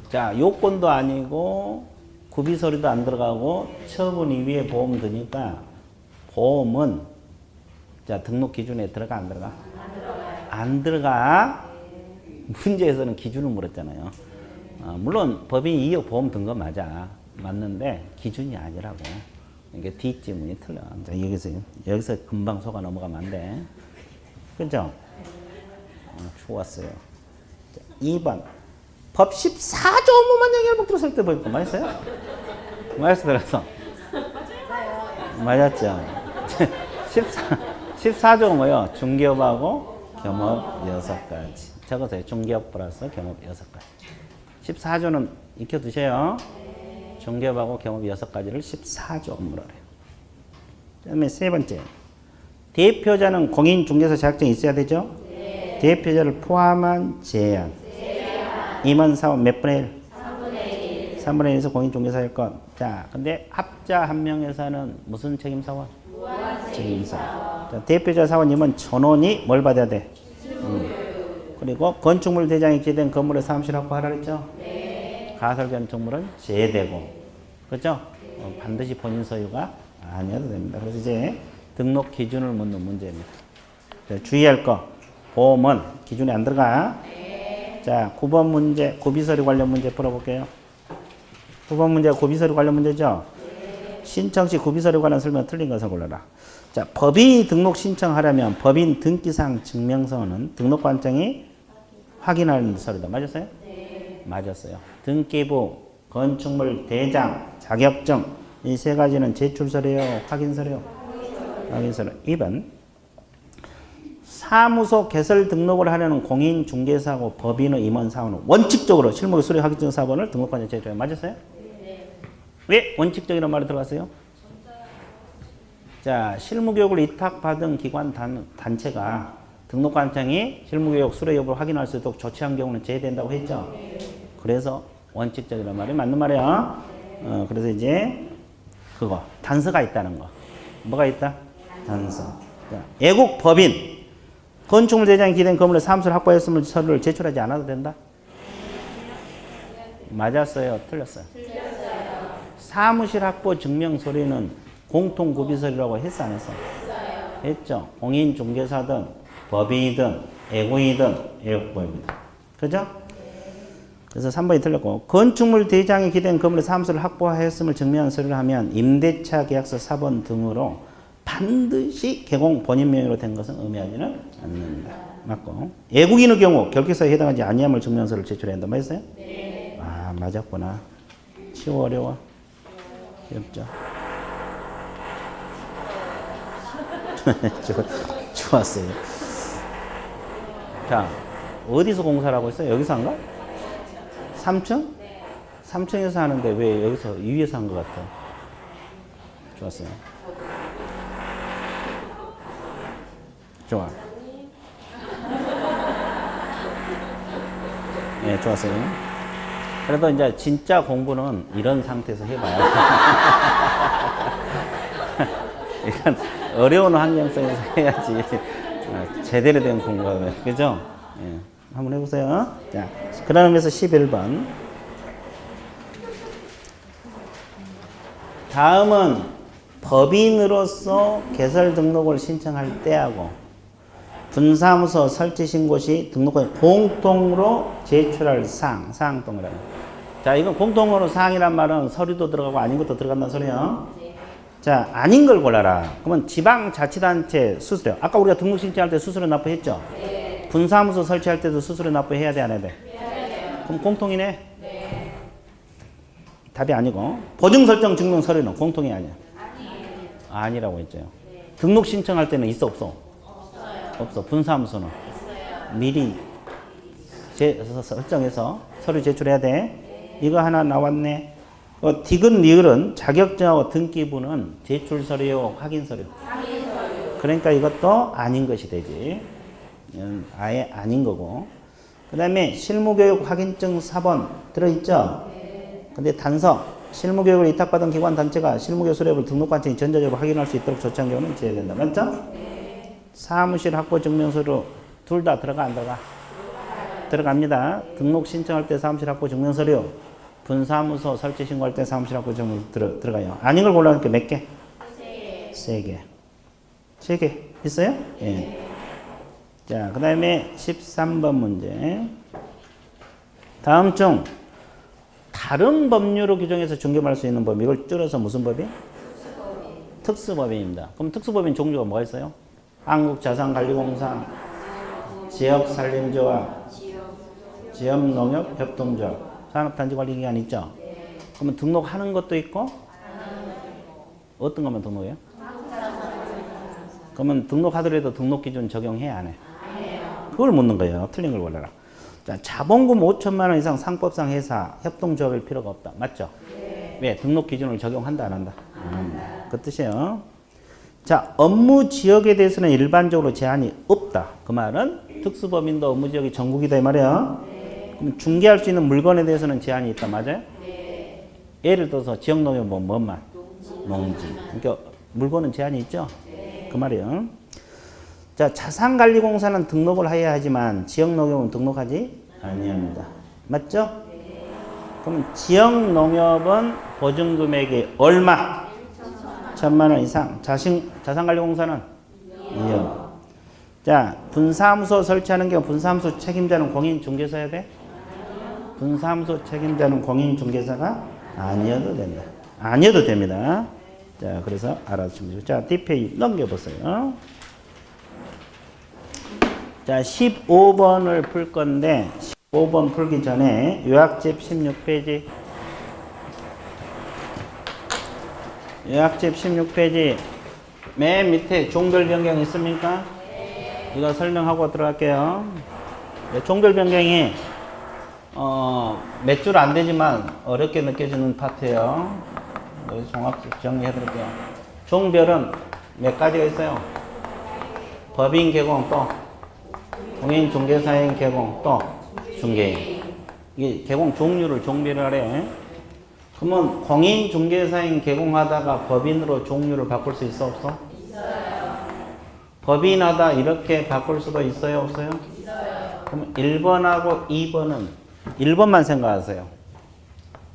자, 요건도 아니고 구비서류도 안 들어가고 처분 이후에 보험 드니까 보험은 자, 등록 기준에 들어가 안 들어가? 안 들어가. 문제에서는 기준을 물었잖아요. 물론 법인 2억 보험 든 거 맞아. 맞는데 기준이 아니라고. 이게 뒷지문이 틀려. 자, 여기서 금방 속아 넘어가면 안 돼. 그죠? 좋았어요. 자, 2번. 법 14조 업무만 얘기하면 들었을 때 보니까 맞았어요? 맞았어, 맞았죠? 14조가 뭐예요? 중개업하고 겸업 6가지. 적으세요. 중개업 플러스 겸업 6가지. 14조는 익혀두세요. 중개업하고 겸업 6가지를 14조 업무로 해요. 그 다음에 세 번째. 대표자는 공인중개사 자격증이 있어야 되죠? 네. 대표자를 포함한 제한. 임원 사원 몇 분의 1? 3분의 1. 3분의 1에서 공인중개사일 것. 자, 근데 합자 한 명에서는 무슨 책임사원? 책임사원. 자, 대표자 사원 임원 전원이 뭘 받아야 돼? 그리고 건축물 대장이 기재된 건물에 사무실 확보하라 그랬죠? 네. 가설 건축물은 제외되고. 그렇죠? 반드시 본인 소유가 아니어도 됩니다. 그래서 이제 등록 기준을 묻는 문제입니다. 자, 주의할 거. 보험은 기준에 안 들어가. 네. 자, 9번 문제, 고비서류 관련 문제 풀어볼게요. 9번 문제가 고비서류 관련 문제죠? 네. 신청 시 고비서류 관련 설명 틀린 것을 골라라. 자, 법인이 등록 신청하려면 법인 등기상 증명서는 등록관청이 확인하는 서류다. 맞았어요? 네. 맞았어요. 등기부, 건축물 대장, 자격증 이 세 가지는 제출서류요, 확인서류요? 확인서류. 2번. 사무소 개설 등록을 하려는 공인중개사하고 법인의 임원사원은 원칙적으로 실무의 수리 확인증 사본을 등록관청에 제출해요. 맞았어요? 네. 왜 원칙적이라는 말이 들어갔어요? 자, 실무교육을 위탁받은 기관 단체가 등록관청이 실무교육 수료 여부를 확인할 수 있도록 조치한 경우는 제외된다고 했죠. 그래서 원칙적이란 말이 맞는 말이야. 그래서 이제 그거 단서가 있다는 거. 뭐가 있다? 단서. 자, 애국 법인 건축물 대장이 기재된 건물에 사무소를 확보했음을 서류를 제출하지 않아도 된다. 맞았어요. 틀렸어요. 사무실 확보 증명 서류는 공통 구비서류라고 했어 안 했어? 했죠. 공인중개사든 법인이든 애공이든 애국법입니다. 그죠? 그래서 3번이 틀렸고 건축물 대장이 기재된 건물의 사무소를 확보하였음을 증명한 서류를 하면 임대차 계약서 사본 등으로 반드시 개공 본인 명의로 된 것은 의미하지는 않는다. 맞고 애국인의 경우 결격사에 해당하지 아니함을 증명한 서류를 제출해야 한다. 맞았어요? 네. 아, 맞았구나. 쉬워 어려워? 어렵죠? 좋았어요. 자, 어디서 공사를 하고 있어요? 여기서 한가? 3층? 3층에서 하는데 왜 여기서 위에서 한 것 같아요? 좋았어요. 좋아. 네, 좋았어요. 그래도 이제 진짜 공부는 이런 상태에서 해봐요. 이건 어려운 환경성에서 해야지 제대로 된 공부가, 그죠? 예, 한번 해보세요. 자, 그런 의미에서 11번. 다음은 법인으로서 개설 등록을 신청할 때하고 분사무소 설치 신고 시 등록을 공통으로 제출할 사항 동그라미. 자, 이건 공통으로 사항이란 말은 서류도 들어가고 아닌 것도 들어간다는 소리야. 자, 아닌 걸 골라라. 그러면 지방자치단체 수수료. 아까 우리가 등록 신청할 때 수수료 납부했죠? 네. 분사무소 설치할 때도 수수료 납부해야 돼, 안 해야 돼? 해야 돼요. 그럼 공통이네? 네. 답이 아니고. 보증 설정 증명 서류는 공통이 아니야. 아니라고 했죠. 네. 등록 신청할 때는 있어, 없어? 없어. 분사무소는 있어요. 미리 설정해서 서류 제출해야 돼. 네. 이거 하나 나왔네. 디귿 리을은 자격증하고 등기부는 제출 서류, 확인 서류. 그러니까 이것도 아닌 것이 되지. 아예 아닌 거고. 그 다음에 실무교육 확인증 4번 들어있죠? 네. 근데 단서, 실무교육을 위탁받은 기관 단체가 실무교육 수료를 등록관청이 전자적으로 확인할 수 있도록 조치한 경우는 제외 된다. 맞죠? 네. 사무실 확보 증명서류 둘 다 들어가, 안 들어가? 들어갑니다. 등록 신청할 때 사무실 확보 증명서류, 분사무소 설치 신고할 때 사무실 확보 증명 들어가요. 아닌 걸 골라놓을게. 몇 개? 3개. 3개. 있어요? 예. 자, 그 다음에 13번 문제. 다음 중 다른 법률로 규정해서 중개받을 수 있는 법, 이걸 줄여서 무슨 법이? 특수법인입니다. 그럼 특수법인 종류가 뭐가 있어요? 한국자산관리공사, 지역산림조합, 지역농협협동조합, 산업단지관리기관 있죠? 그러면 등록하는 것도 있고 어떤 것만 등록해요? 그러면 등록하더라도 등록기준 적용해, 안 해? 그걸 묻는 거예요. 틀린 걸 골라라. 자, 자본금 5천만 원 이상 상법상 회사 협동조합일 필요가 없다. 맞죠? 네. 왜? 등록기준을 적용한다, 안 한다? 안 한다. 그 뜻이에요. 자, 업무 지역에 대해서는 일반적으로 제한이 없다. 그 말은 특수법인도 업무 지역이 전국이다 이 말이에요. 네. 그럼 중개할 수 있는 물건에 대해서는 제한이 있다. 맞아요? 네. 예를 들어서 지역농협 뭐만? 농지. 그러니까 물건은 제한이 있죠? 네. 그 말이에요. 자, 자산관리공사는 등록을 해야 하지만 지역농협은 등록하지 아니합니다. 맞죠? 네. 그럼 지역농협은 보증금액이 얼마? 1,000만 원 이상. 자산관리공사는 2억. 자, 분사무소 설치하는 경우 분사무소 책임자는 공인중개사여야 돼? 분사무소 책임자는 공인중개사가 아니어도 된다. 아니어도 됩니다. 자, 그래서 알아주시면 되죠. 자, 뒷페이지 넘겨보세요. 자, 15번을 풀 건데 15번 풀기 전에 요약집 16페이지 요약집 16페이지 맨 밑에 종별 변경 있습니까? 네. 이거 설명하고 들어갈게요. 종별 변경이 몇 줄 안 되지만 어렵게 느껴지는 파트예요. 종합 정리해드릴게요. 종별은 몇 가지가 있어요? 법인 개공, 또 공인중개사인 개공, 또 중개인. 이게 개공 종류를 종별을 하래. 그러면 공인중개사인 개공하다가 법인으로 종류를 바꿀 수 있어, 없어? 있어요. 법인하다 이렇게 바꿀 수도 있어요, 없어요? 있어요. 그럼 1번하고 2번은 1번만 생각하세요.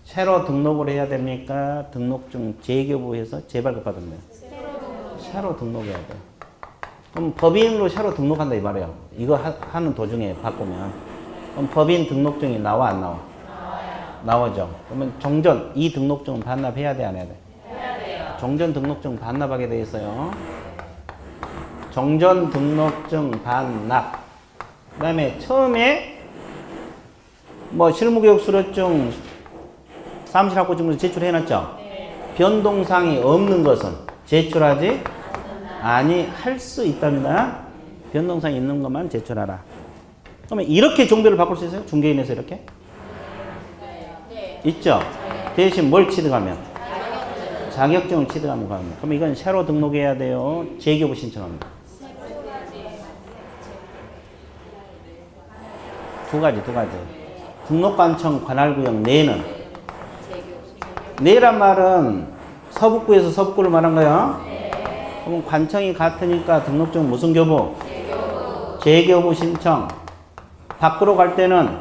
새로 등록을 해야 됩니까? 등록증 재교부해서 재발급 받으면 돼요. 새로 등록해야 돼요. 그럼 법인으로 새로 등록한다 이 말이에요. 이거 하는 도중에 바꾸면. 그럼 법인 등록증이 나와, 안 나와? 나오죠. 그러면 종전, 이 등록증은 반납해야 돼, 안 해야 돼? 해야 돼요. 종전 등록증 반납하게 돼 있어요. 종전 등록증 반납. 그 다음에 처음에 뭐 실무교육 수료증, 사무실 확보 증명서 제출해놨죠? 네. 변동사항이 없는 것은 제출하지 아니, 할 수 있답니다. 변동사항이 있는 것만 제출하라. 그러면 이렇게 종별을 바꿀 수 있어요? 중개인에서 이렇게? 있죠? 대신 뭘 취득하면? 자격증을 취득하면 가면. 그럼 이건 새로 등록해야 돼요? 재교부 신청합니다. 두 가지. 등록관청 관할구역 내는 내란 말은 서북구에서 서북구를 말한 거야. 그럼 관청이 같으니까 등록증 무슨 교부? 재교부 신청. 밖으로 갈 때는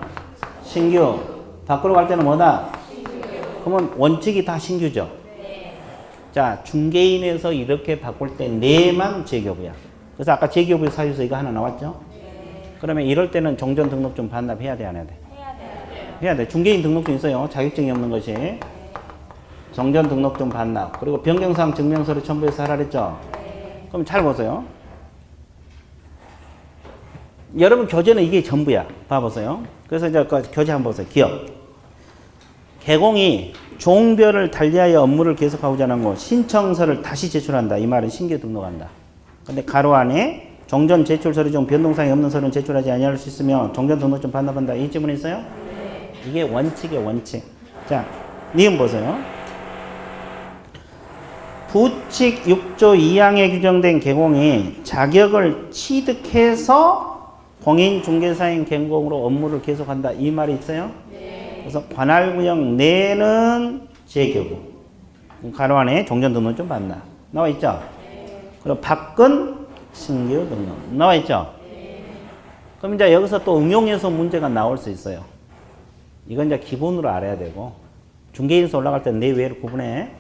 신규. 밖으로 갈 때는 뭐다? 그러면 원칙이 다 신규죠. 자, 중개인에서 이렇게 바꿀 때 내만 재교부야. 그래서 아까 재교부 사유서 이거 하나 나왔죠? 그러면 이럴 때는 정전 등록증 반납해야 돼, 안 해야 돼? 해야 돼. 중개인 등록증 있어요. 자격증이 없는 것이. 정전 등록증 반납. 그리고 변경사항 증명서를 첨부해서 하라 그랬죠? 그럼 잘 보세요. 여러분 교재는 이게 전부야. 봐보세요. 그래서 이제 교재 한번 보세요. 기업. 개공이 종별을 달리하여 업무를 계속하고자 하는 거 신청서를 다시 제출한다. 이 말은 신규 등록한다. 근데 가로 안에 정전 제출 서류 중 변동사항이 없는 서류는 제출하지 아니할 수 있으며 정전 등록증 반납한다. 이 질문 있어요? 이게 원칙이에요, 원칙. 자, 니은 보세요. 부칙 6조 2항에 규정된 개공이 자격을 취득해서 공인중개사인 개공으로 업무를 계속한다. 이 말이 있어요? 그래서 관할구역 내는 재교부. 가로 안에 정전 등록증 반납. 나와 있죠? 그리고 밖은 신규 등록. 나와 있죠? 그럼 이제 여기서 또 응용해서 문제가 나올 수 있어요. 이건 이제 기본으로 알아야 되고, 중개인에서 올라갈 때는 내 외를 구분해.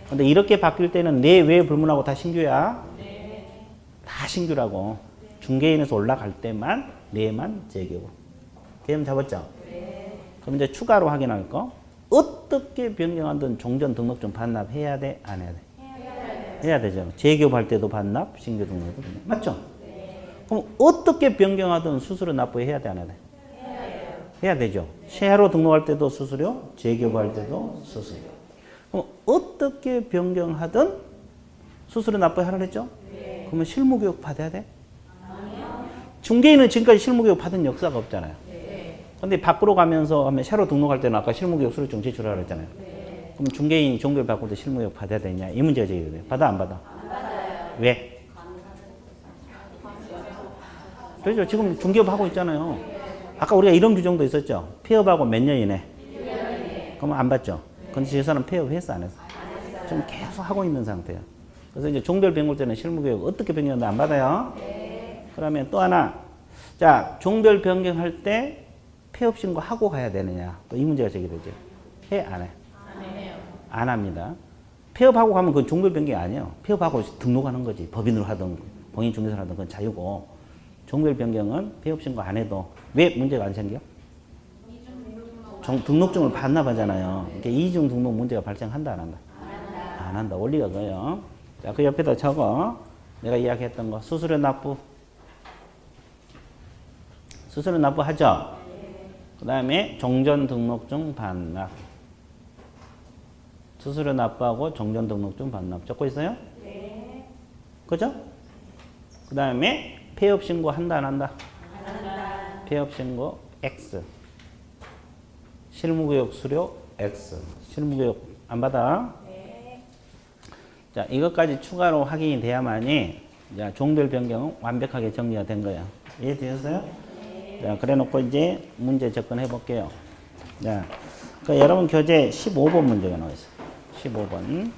근데 이렇게 바뀔 때는 내 외 불문하고 다 신규야. 다 신규라고. 중개인에서 올라갈 때만 내만 재교부. 개념 잡았죠? 그럼 이제 추가로 확인할 거. 어떻게 변경하든 종전 등록증 반납해야 돼? 안 해야 돼? 해야 되죠. 재교부할 때도 반납, 신규 등록도 반납. 맞죠? 그럼 어떻게 변경하든 수수료 납부해야 돼? 안 해야 돼? 해야 되죠. 새로 등록할 때도 수수료, 재교부할 때도 수수료. 그럼 어떻게 변경하든 수수료 납부하라 그랬죠? 그러면 실무교육 받아야 돼? 중개인은 지금까지 실무교육 받은 역사가 없잖아요. 근데 밖으로 가면서 하면 새로 등록할 때는 아까 실무교육 수료증 제출하라 그랬잖아요. 그럼 중개인이 종교를 바꿀 때 실무교육 받아야 되냐? 이 문제가 제기돼요. 받아, 안 받아? 안 받아요. 왜? 그렇죠. 지금 중개업 하고 있잖아요. 아까 우리가 이런 규정도 있었죠. 폐업하고 몇 년 이내? 1년. 그러면 안 받죠. 근데 저 사람 폐업했어, 안 했어? 지금 계속 하고 있는 상태야. 그래서 이제 종별 변경 때는 실무교육 어떻게 변경하는데 안 받아요? 그러면 또 하나. 자, 종별 변경할 때 폐업 신고하고 가야 되느냐? 또 이 문제가 제기되죠. 해? 안 해? 안 해요. 안 합니다. 폐업하고 가면 그건 종별 변경이 아니에요. 폐업하고 등록하는 거지. 법인으로 하든 공인중개사로 하든 그건 자유고. 종별 변경은 폐업 신고 안 해도 왜 문제가 안 생겨? 등록증을 반납하잖아요. 그러니까 이중 등록 문제가 발생한다, 안 한다? 안 한다. 원리가 그거예요. 자, 그 옆에다 적어. 내가 이야기했던 거. 수수료 납부. 수수료 납부하죠? 그 다음에 종전 등록증 반납. 수수료 납부하고 종전 등록증 반납. 적고 있어요? 네. 그죠? 그 다음에 폐업 신고 한다, 안 한다? 안 한다. 폐업 신고 X. 실무교육 수료 X. 실무교육 안 받아? 네. 자, 이것까지 추가로 확인이 돼야만이 종별 변경은 완벽하게 정리가 된 거야. 이해되셨어요? 자, 그래 놓고 이제 문제 접근해 볼게요. 자, 그 여러분 교재 15번 문제가 나와 있어요. 15번.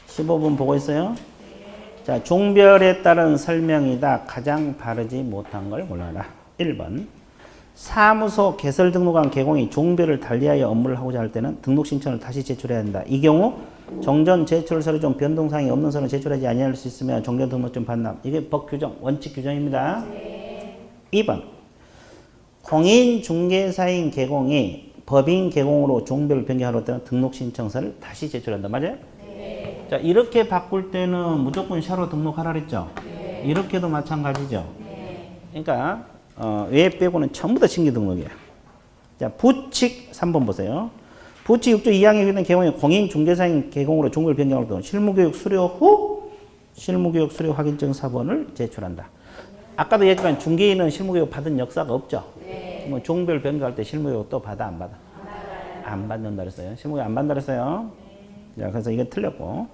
15번 보고 있어요? 자, 종별에 따른 설명이다. 가장 바르지 못한 걸 골라라. 1번. 사무소 개설 등록한 개공이 종별을 달리하여 업무를 하고자 할 때는 등록 신청을 다시 제출해야 한다. 이 경우 정전 제출 서류 중 변동사항이 없는 서류는 제출하지 아니할 수 있으며 정전 등록증 반납. 이게 법 규정, 원칙 규정입니다. 네. 2번. 공인중개사인 개공이 법인 개공으로 종별을 변경하러 때는 등록 신청서를 다시 제출한다. 맞아요? 네. 자, 이렇게 바꿀 때는 무조건 샤로 등록하라 그랬죠? 네. 이렇게도 마찬가지죠? 네. 그러니까 외 빼고는 전부 다 신규 등록이야. 자, 부칙 3번 보세요. 부치 6조 2항에 규정된 경우에 공인중개사인 개공으로 종별 변경을 둔 실무교육 수료 후 실무교육 수료 확인증 사본을 제출한다. 아까도 얘기했지만 중개인은 실무교육 받은 역사가 없죠. 뭐 종별 변경할 때 실무교육 또 받아 안 받아? 안 받는다 그랬어요. 실무교육 안 받는다 그랬어요. 자, 그래서 이게 틀렸고.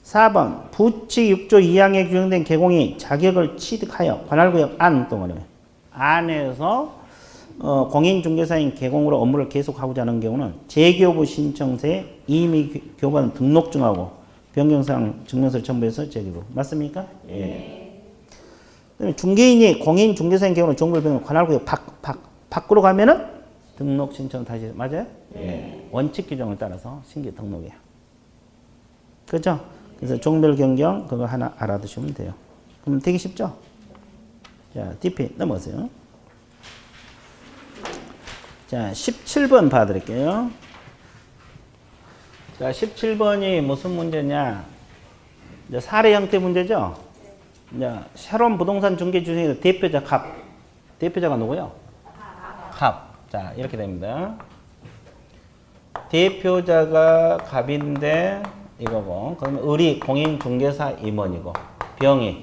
4번 부치 6조 2항에 규정된 개공이 자격을 취득하여 관할구역 안 동안에 안에서 공인중개사인 개공으로 업무를 계속하고자 하는 경우는 재교부 신청 시 이미 교부한 등록증하고 변경사항 증명서를 첨부해서 재교부. 맞습니까? 예. 그다음에 중개인이 공인중개사인 개공으로 종별 변경 관할구역 밖으로 가면은 등록 신청 다시 맞아요? 예. 원칙 규정을 따라서 신규 등록이야. 그렇죠? 그래서 종별 변경 그거 하나 알아두시면 돼요. 그럼 되게 쉽죠? 자, DP 넘어가세요. 자, 17번 봐드릴게요. 자, 17번이 무슨 문제냐? 이제 사례 형태 문제죠? 이제 새로운 부동산 중개 중에서 대표자 갑. 대표자가 누구요? 갑. 자, 이렇게 됩니다. 대표자가 갑인데 이거고, 그러면 을이 공인중개사 임원이고, 병이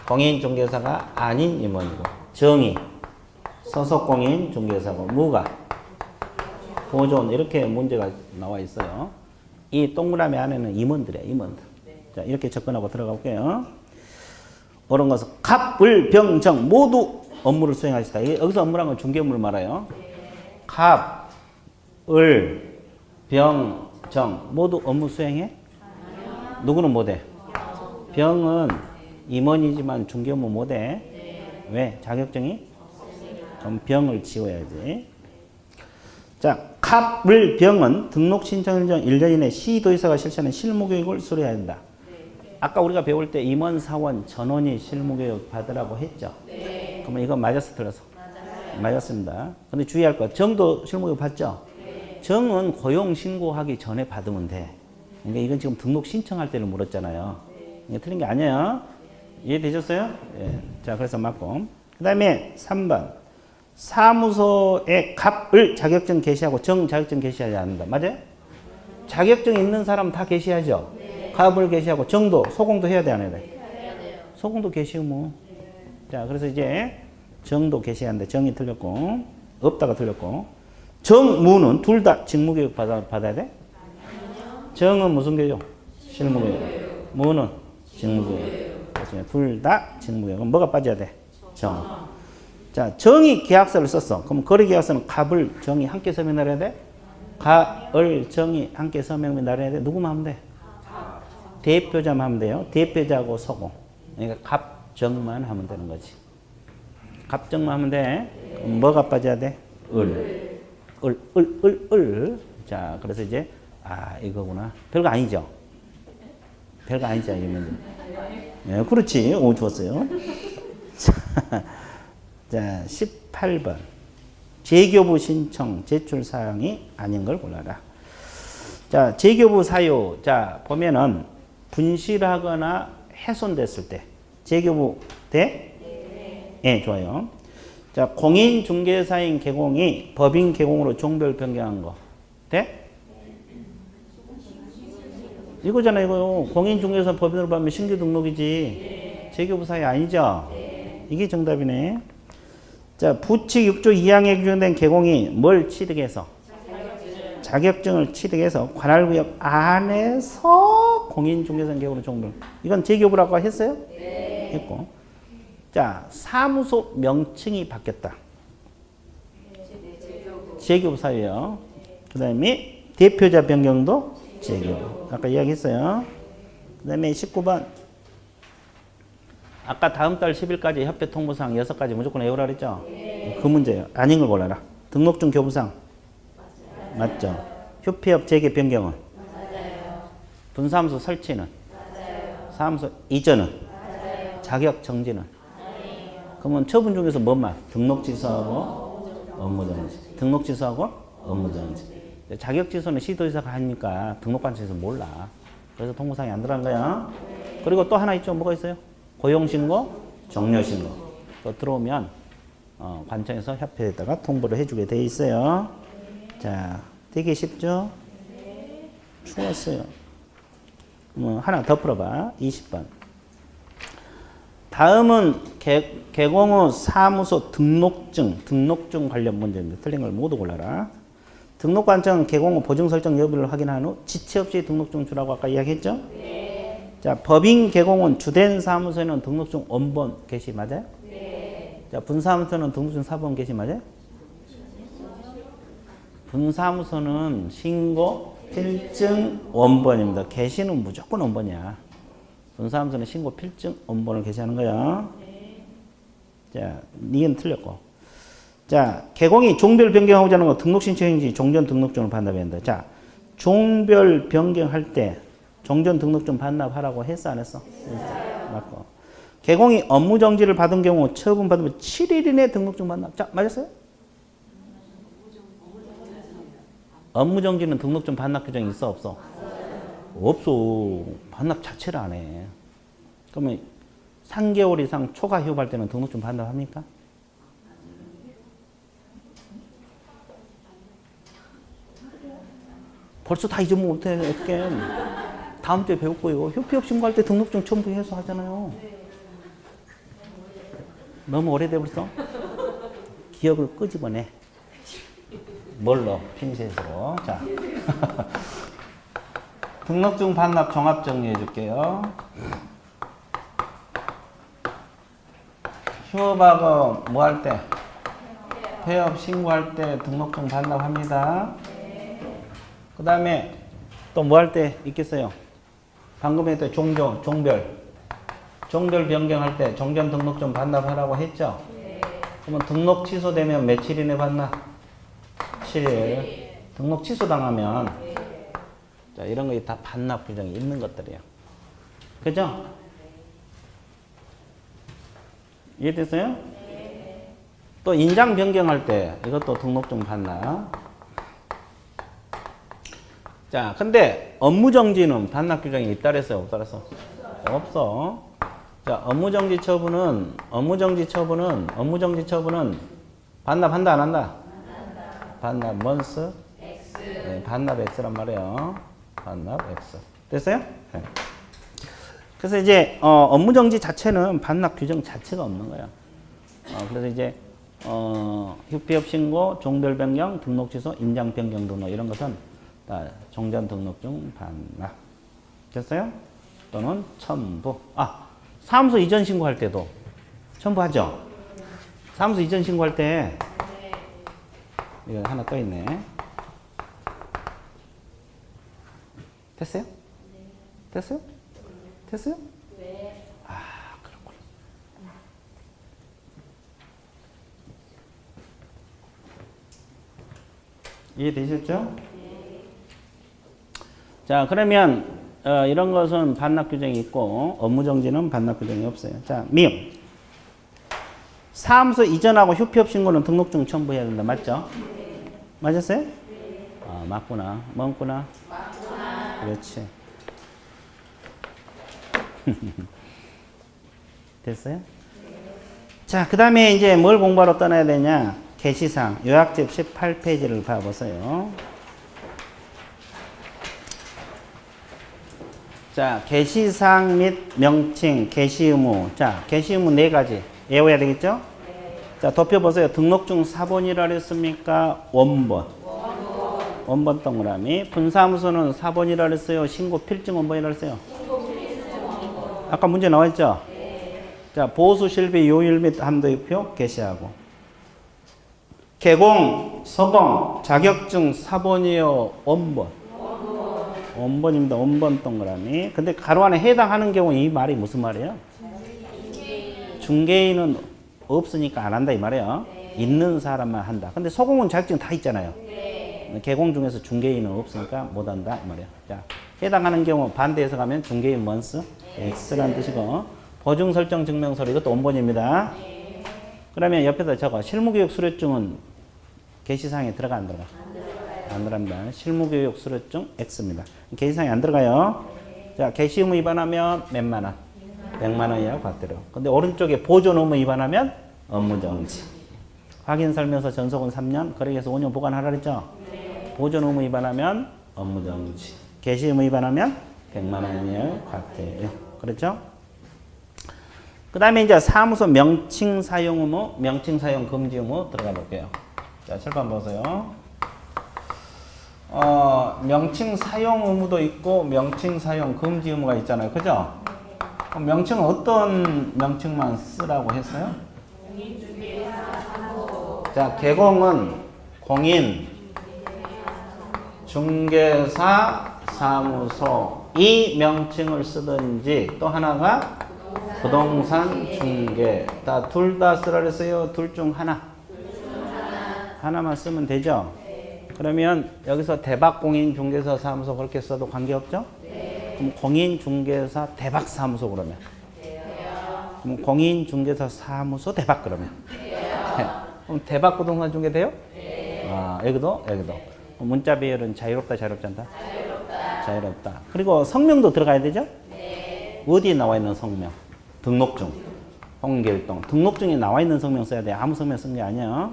공인중개사가 아닌 임원이고, 정이 소속 공인중개사고, 무가 보존 이렇게 문제가 나와 있어요. 이 동그라미 안에는 임원들이야, 임원들. 자, 이렇게 접근하고 들어가 볼게요. 옳은 것은 갑, 을, 병, 정 모두 업무를 수행하시다. 여기서 업무란 건 중개 업무를 말해요. 갑, 을, 병, 정 모두 업무 수행해? 누구는 못해? 병은 임원이지만 중개 업무 못해. 왜? 자격증이? 그럼 병을 지워야지. 자, 갑, 을, 병은 등록 신청 일정 1년 이내 시도의사가 실시하는 실무교육을 수료해야 한다. 아까 우리가 배울 때 임원, 사원, 전원이 실무교육 받으라고 했죠. 그러면 이거 맞았어, 틀렸어? 맞았습니다. 근데 주의할 거, 정도 실무교육 받죠? 정은 고용 신고하기 전에 받으면 돼. 그러니까 이건 지금 등록 신청할 때를 물었잖아요. 이게 틀린 게 아니에요. 이해되셨어요? 예. 자, 그래서 맞고. 그 다음에 3번. 사무소에 갑을 자격증 개시하고 정 자격증 개시해야 한다. 맞아요? 자격증 있는 사람 다 개시하죠? 갑을 개시하고 정도, 소공도 해야 돼, 안 해야 돼? 소공도 개시하면. 자, 그래서 이제 정도 개시하는데 정이 틀렸고, 없다가 틀렸고, 정무는 둘 다 직무교육 받아야 돼? 정은 무슨 교육? 실무교육. 무는 직무교육. 둘 다 직무교육. 그럼 뭐가 빠져야 돼? 정. 자, 정이 계약서를 썼어. 그럼 거래계약서는 갑을, 정이 함께 서명 날해야 돼? 갑을, 정이 함께 서명 날해야 돼? 누구만 하면 돼? 대표자만 하면 돼요. 대표자하고 서고. 그러니까 갑, 정만 하면 되는 거지. 갑, 정만 하면 돼. 그럼 뭐가 빠져야 돼? 을. 을. 자, 그래서 이제, 이거구나. 별거 아니죠? 별거 아니죠, 이거는. 예, 그렇지. 오, 좋았어요. 자, 18번. 재교부 신청 제출 사항이 아닌 걸 골라라. 자, 재교부 사유. 자, 보면은 분실하거나 훼손됐을 때 재교부 돼? 네, 좋아요. 자, 공인중개사인 개공이 법인 개공으로 종별 변경한 거 돼? 이거잖아, 이거. 공인중개사 법인으로 받으면 신규 등록이지. 재교부 사유 아니죠? 이게 정답이네. 자, 부칙 6조 2항에 규정된 개공이 뭘 취득해서? 자격증을 취득해서 관할구역 안에서 공인중개사 개공으로 종별. 이건 재교부라고 했어요? 네. 했고. 자, 사무소 명칭이 바뀌었다. 재교부 사유요. 그 다음에 대표자 변경도 재교부. 아까 이야기했어요. 그 다음에 19번. 아까 다음 달 10일까지 협회 통보사항 6가지 무조건 외우라 그랬죠? 네. 그 문제예요. 아닌 걸 골라라. 등록증 교부상. 맞죠? 협회업 재개 변경은? 맞아요. 분사무소 설치는? 맞아요. 사무소 이전은? 맞아요. 자격 정지는? 아니에요. 그러면 처분 중에서 뭐만? 등록 취소하고 업무 정지. 등록 취소하고 업무 정지. 자격 취소는 시도지사가 하니까 등록관청에서 몰라. 그래서 통보사항이 안 들어간 거야. 그리고 또 하나 있죠. 뭐가 있어요? 고용신고, 종료신고. 또 들어오면 관청에서 협회에다가 통보를 해주게 돼 있어요. 자, 되게 쉽죠? 추웠어요. 하나 더 풀어봐. 20번. 다음은 개공후 사무소 등록증 관련 문제입니다. 틀린 걸 모두 골라라. 등록관청 개공후 보증 설정 여부를 확인한 후 지체 없이 등록증 주라고 아까 이야기했죠? 네. 자, 법인 개공은 주된 사무소에는 등록증 원본 게시 맞아요? 네. 자, 분사무소는 등록증 사본 게시 맞아요? 분사무소는 신고 필증 원본입니다. 게시는 무조건 원본이야. 분사무소는 신고 필증 원본을 게시하는 거야. 자, 니은 틀렸고. 자, 개공이 종별 변경하고자 하는 거 등록 신청인지 종전 등록증을 반납해야 한다. 자, 종별 변경할 때 종전 등록증 반납하라고 했어 안 했어? 맞고. 개공이 업무 정지를 받은 경우 처분 받으면 7일 이내 등록증 반납. 자, 맞았어요? 업무 정지는 등록증 반납 규정이 있어 없어? 없어. 반납 자체를 안 해. 그러면 3개월 이상 초과 휴업할 때는 등록증 반납합니까? 벌써 다 잊으면 어떡해. 다음 주에 배울 거예요. 휴업 신고할 때 등록증 첨부해서 하잖아요. 너무 오래돼 벌써? 기억을 끄집어내. 뭘로? 핀셋으로. 자. 등록증 반납 종합 정리해 줄게요. 휴업하고 뭐 할 때? 폐업 신고할 때 등록증 반납합니다. 그 다음에 또 뭐 할 때 있겠어요? 방금 했던 종별 변경할 때 종전 등록증 반납하라고 했죠? 그러면 등록 취소되면 며칠 이내 반납? 7일. 등록 취소당하면 자, 이런 거 다 반납 규정이 있는 것들이에요. 그죠? 이해됐어요? 또 인장 변경할 때 이것도 등록증 반납. 자, 근데 업무 정지는 반납 규정이 있다 그랬어요? 없다 그랬어? 없어. 자, 업무 정지 처분은 반납한다 안 한다? 반납 먼스 X. 네, 반납 X란 말이에요. 반납 X. 됐어요? 네. 그래서 이제 업무 정지 자체는 반납 규정 자체가 없는 거야. 그래서 이제 휴폐업 신고, 종별 변경, 등록 취소, 인장 변경 등록 이런 것은 다 종전 등록증 반납. 됐어요? 또는 첨부. 사무소 이전 신고할 때도 첨부하죠. 사무소 이전 신고할 때 이거 하나 또 있네. 됐어요? 됐어요? 됐어요? 네. 그렇구나. 이해되셨죠? 네. 자, 그러면 이런 것은 반납 규정이 있고 업무 정지는 반납 규정이 없어요. 자, 미음. 사무소 이전하고 휴폐업 신고는 등록증 첨부해야 된다. 맞죠? 네. 맞았어요? 네. 맞구나. 맞구나. 맞구나. 그렇지. 됐어요? 네. 자, 그 다음에 이제 뭘 공부하러 떠나야 되냐? 게시사항. 요약집 18페이지를 봐보세요. 자, 게시사항 및 명칭, 게시 의무. 자, 게시 의무 4가지. 외워야 되겠죠? 네. 자, 덮여보세요. 등록증 사본이라 그랬습니까? 원본. 원본 동그라미. 분사무소는 사본이라 그랬어요? 신고 필증 원본이라 그랬어요? 아까 문제 나와있죠? 네. 자, 보수 실비 요일 및 함도표표 게시하고. 개공, 서공, 자격증 사본이요? 원본. 원본입니다. 원본 동그라미. 근데 가로 안에 해당하는 경우 이 말이 무슨 말이에요? 중개인은 없으니까 안 한다 이 말이에요. 네. 있는 사람만 한다. 근데 소공은 자격증 다 있잖아요. 네. 개공 중에서 중개인은 없으니까 못 한다 이 말이에요. 자, 해당하는 경우 반대해서 가면 중개인 먼스 X라는 뜻이고 보증 설정 증명서류 이것도 원본입니다. 네. 그러면 옆에다 적어. 실무교육 수료증은 게시사항에 들어가 안 들어가? 안 들어갑니다. 실무교육 수료증 X입니다. 게시사항에 안 들어가요. 네. 자, 게시 의무 위반하면 몇만 원? 100만 원 이하고 받대로. 근데 오른쪽에 보존 의무 위반하면 업무 정지. 확인 설명서 전속은 3년, 거래계에서 5년 보관하라 그랬죠? 네. 보존 의무 위반하면 업무정지. 개시 의무 위반하면 100만 원 이하의 과태. 그렇죠? 그 다음에 이제 사무소 명칭 사용 의무, 명칭 사용 금지 의무 들어가 볼게요. 자, 철판 보세요. 명칭 사용 의무도 있고 명칭 사용 금지 의무가 있잖아요. 그죠? 그럼 명칭은 어떤 명칭만 쓰라고 했어요? 자, 개공은 공인, 중개사, 사무소 이 명칭을 쓰든지 또 하나가 부동산 중개 둘 다 쓰라 그랬어요? 둘 중 하나? 하나만 쓰면 되죠? 그러면 여기서 대박공인중개사 사무소 그렇게 써도 관계없죠? 그럼 공인중개사 대박사무소 그러면? 그럼 공인중개사 사무소 대박 그러면? 그럼 대박부동산 중개 돼요? 여기도? 문자 배열은 자유롭다, 자유롭지 않다? 자유롭다. 그리고 성명도 들어가야 되죠? 어디에 나와 있는 성명? 등록증, 홍길동. 등록증에 나와 있는 성명 써야 돼. 아무 성명 쓴 게 아니야.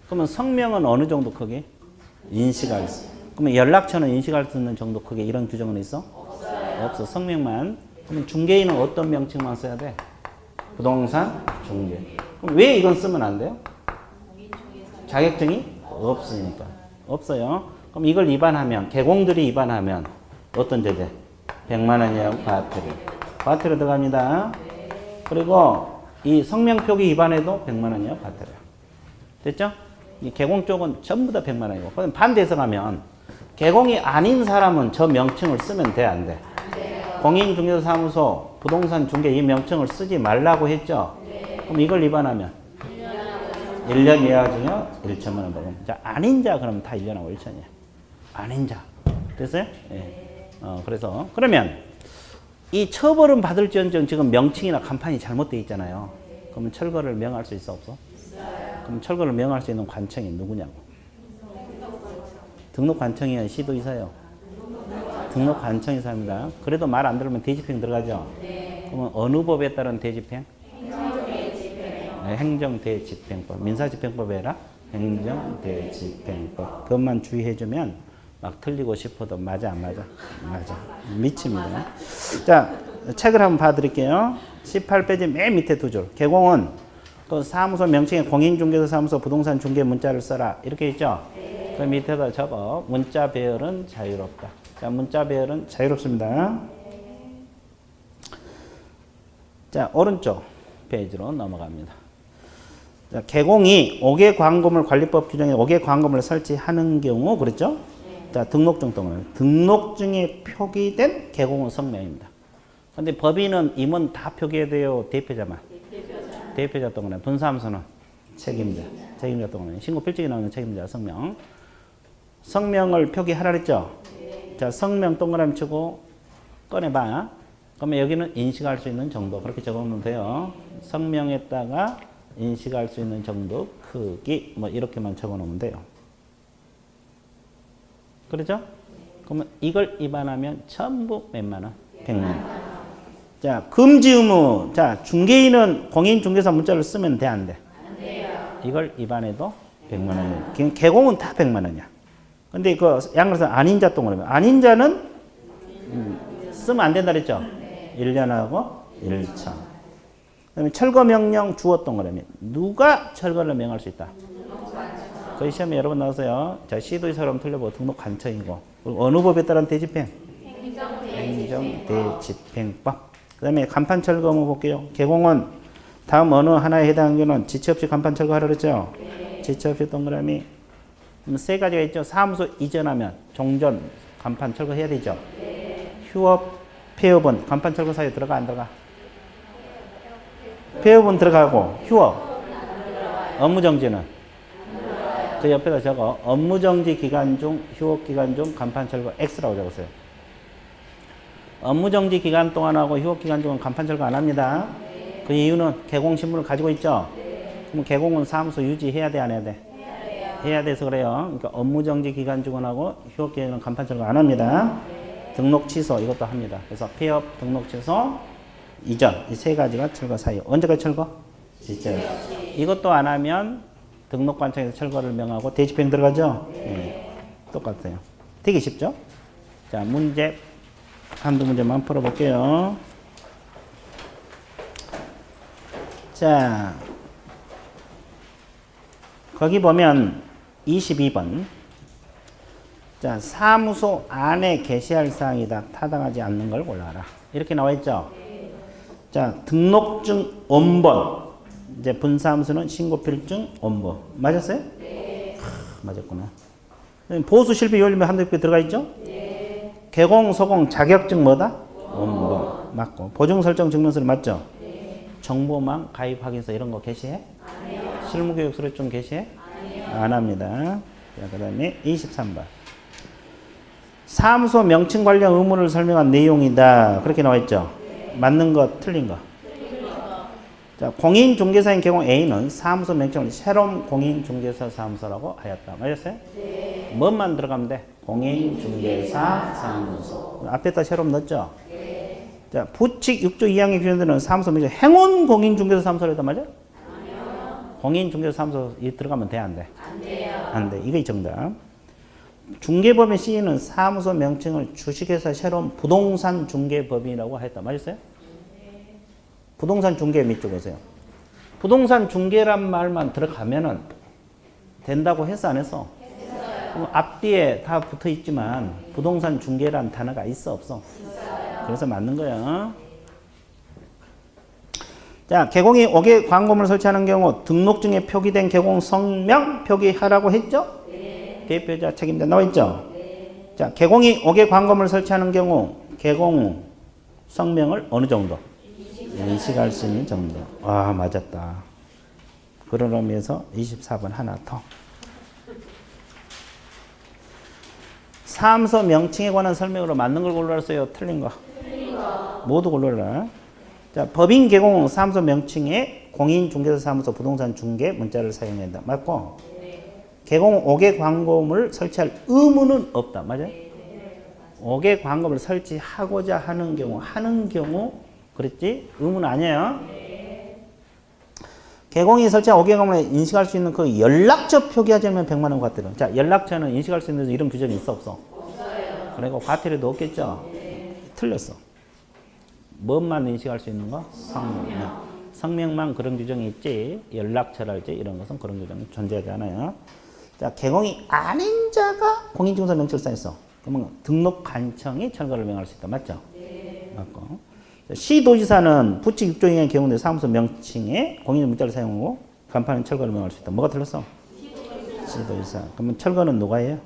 그러면 성명은 어느 정도 크기? 인식할 수. 그러면 연락처는 인식할 수 있는 정도 크기 이런 규정은 있어? 없어. 성명만. 그럼 중개인은 어떤 명칭만 써야 돼? 부동산 중개. 그럼 왜 이건 쓰면 안 돼요? 자격증이 없으니까. 없어요. 그럼 이걸 위반하면, 개공들이 위반하면 어떤 제재? 100만 원 이하 과태료. 과태료 들어갑니다. 그리고 이 성명 표기 위반에도 100만 원 이하 과태료. 됐죠? 이 개공 쪽은 전부 다 100만 원이고. 그럼 반대해서 가면 개공이 아닌 사람은 저 명칭을 쓰면 돼, 안 돼? 공인중개사 사무소, 부동산 중개 이 명칭을 쓰지 말라고 했죠? 그럼 이걸 위반하면 1년 이하 징역 1천만 원 벌금. 자, 아닌 자 그러면 다 1년하고 1천이야. 아닌 자. 됐어요? 예. 그래서 그러면 이 처벌은 받을지언정 지금 명칭이나 간판이 잘못되어 있잖아요. 그러면 철거를 명할 수 있어, 없어? 그럼 철거를 명할 수 있는 관청이 누구냐고? 등록관청이야, 시도이사요? 등록관청이사입니다. 그래도 말 안 들으면 대집행 들어가죠? 그러면 어느 법에 따른 대집행? 행정대집행법. 민사집행법에 해라? 행정대집행법. 그것만 주의해주면 막 틀리고 싶어도 맞아, 안 맞아? 맞아. 미칩니다. 자, 책을 한번 봐드릴게요. 18페이지 맨 밑에 두 줄. 개공은 그 사무소 명칭에 공인중개사 사무소 부동산 중개 문자를 써라. 이렇게 있죠? 그 밑에다 적어. 문자 배열은 자유롭다. 자, 문자 배열은 자유롭습니다. 자, 오른쪽 페이지로 넘어갑니다. 자, 개공이 5개 광고물 관리법 규정에 5개 광고물을 설치하는 경우, 그랬죠? 자, 등록증 동안. 등록증에 표기된 개공은 성명입니다. 근데 법인은 임원 다 표기해야 돼요? 대표자만? 대표자 동안에. 분사함수는 책임자. 책임자 동안에. 신고 필증에 나오는 책임자 성명. 성명을 표기하라 그랬죠? 자, 성명 동그라미 치고 꺼내봐. 그러면 여기는 인식할 수 있는 정도. 그렇게 적어놓으면 돼요. 성명에다가 인식할 수 있는 정도, 크기, 뭐 이렇게만 적어놓으면 돼요. 그렇죠? 그러면 이걸 위반하면 전부 몇만 원? 100만 원. 자, 금지 의무. 자, 중개인은 공인중개사 문자를 쓰면 돼, 안 돼? 안 돼요. 이걸 위반해도 100만 원이에요. 개공은 다 100만 원이야. 근데 그 양으로서 아닌 자 동그라미. 아닌 자는 쓰면 안 된다 그랬죠? 1년하고 1천. 그다음에 철거 명령 주어 동그라미. 누가 철거를 명할 수 있다? 거의 시험에 여러 번 나왔어요. 자, 시도의사로 틀려보고 등록관청이고. 그리고 어느 법에 따른 대집행? 행정대집행법. 그 다음에 간판 철거 한번 볼게요. 개공은 다음 어느 하나에 해당하는 경우는 지체 없이 간판 철거하라 그랬죠? 지체 없이 동그라미. 그럼 세 가지가 있죠. 사무소 이전하면 종전 간판 철거해야 되죠? 휴업, 폐업은 간판 철거 사이에 들어가 안 들어가? 폐업은 들어가고 휴업, 업무정지는 그 옆에다 적어. 업무정지 기간 중, 휴업 기간 중 간판 철거 X라고 적었어요. 업무정지 기간 동안하고 휴업 기간 중은 간판 철거 안 합니다. 그 이유는 개공 신분을 가지고 있죠. 그럼 개공은 사무소 유지해야 돼, 안 해야 돼? 해야 돼서 그래요. 그러니까 업무정지 기간 중은하고 휴업 기간은 간판 철거 안 합니다. 등록 취소 이것도 합니다. 그래서 폐업, 등록 취소, 이전 이 세 가지가 철거 사유. 언제까지 철거? 진짜. 이것도 안 하면 등록관청에서 철거를 명하고 대집행 들어가죠. 네. 똑같아요. 되게 쉽죠? 자, 문제 한두 문제만 풀어볼게요. 자, 거기 보면 22번. 자, 사무소 안에 게시할 사항이다. 타당하지 않는 걸 골라라. 이렇게 나와 있죠? 자, 등록증 원본. 이제 분사함수는 신고필증 원본. 맞았어요? 네. 맞았구나. 보수 실비 요일비 한두 개 들어가 있죠? 네. 개공, 소공, 자격증 뭐다? 원본. 맞고. 보증 설정 증명서를 맞죠? 네. 정보망 가입 확인서 이런 거 게시해? 아니요. 실무교육 수료증 게시해? 아니요. 안 합니다. 자, 그 다음에 23번. 사무소 명칭 관련 의무를 설명한 내용이다. 그렇게 나와 있죠? 네. 맞는 거, 틀린 거? 틀린 거. 자, 공인중개사인 경우 A는 사무소 명칭을 새로운 공인중개사 사무소라고 하였다. 맞았어요? 네. 뭐만 들어가면 돼? 공인중개사 사무소. 앞에다 새로운 넣었죠? 네. 자, 부칙 6조 2항에 규정되는 사무소 명칭 행운 공인중개사 사무소라도 맞아? 아니요. 공인중개사 사무소 들어가면 돼, 안 돼? 안 돼요. 안 돼. 이게 정답. 중개법인 C는 사무소 명칭을 주식회사 새로운 부동산 중개법인이라고 했다. 맞았어요? 네. 부동산 중개 밑줄 보세요. 부동산 중개란 말만 들어가면은 된다고 했어, 안 했어? 했어요. 앞뒤에 다 붙어 있지만 부동산 중개란 단어가 있어, 없어? 있어요. 그래서 맞는 거야. 자, 개공이 5개 광고물을 설치하는 경우 등록증에 표기된 개공 성명 표기하라고 했죠? 대표자 책임자 나와 있죠? 네. 자, 개공이 5개 광고물을 설치하는 경우 개공 성명을 어느 정도? 인식할 수 있는 정도. 와, 맞았다. 그런 의미에서 24번 하나 더. 사무소 명칭에 관한 설명으로 맞는 걸 골라랐어요? 틀린 거? 틀린 거. 모두 골라라. 자, 법인 개공 사무소 명칭에 공인중개사 사무소 부동산 중개 문자를 사용해야 한다. 맞고? 개공 5개 광고물을 설치할 의무는 없다. 맞아요? 5개 광고물을 설치하고자 하는 경우, 그랬지? 의무는 아니에요. 개공이 설치한 5개 광고물을 인식할 수 있는 그 연락처 표기하자면 100만 원 과태료. 자, 연락처는 인식할 수 있는 이런 규정이 있어, 없어? 없어요. 그리고 과태료도 없겠죠? 네. 틀렸어. 뭔만 인식할 수 있는 거? 성명. 성명만 그런 규정이 있지, 연락처랄지 이런 것은 그런 규정이 존재하지 않아요. 자, 개공이 아닌 자가 공인중개사 명칭을 쌓였어. 그러면 등록관청이 철거를 명할 수 있다. 맞죠? 네. 맞고. 자, 시도지사는 부칙 6조 2항의 경우에 사무소 명칭에 공인 문자를 사용하고 간판은 철거를 명할 수 있다. 뭐가 틀렸어? 시도지사. 그러면 철거는 누가 해요?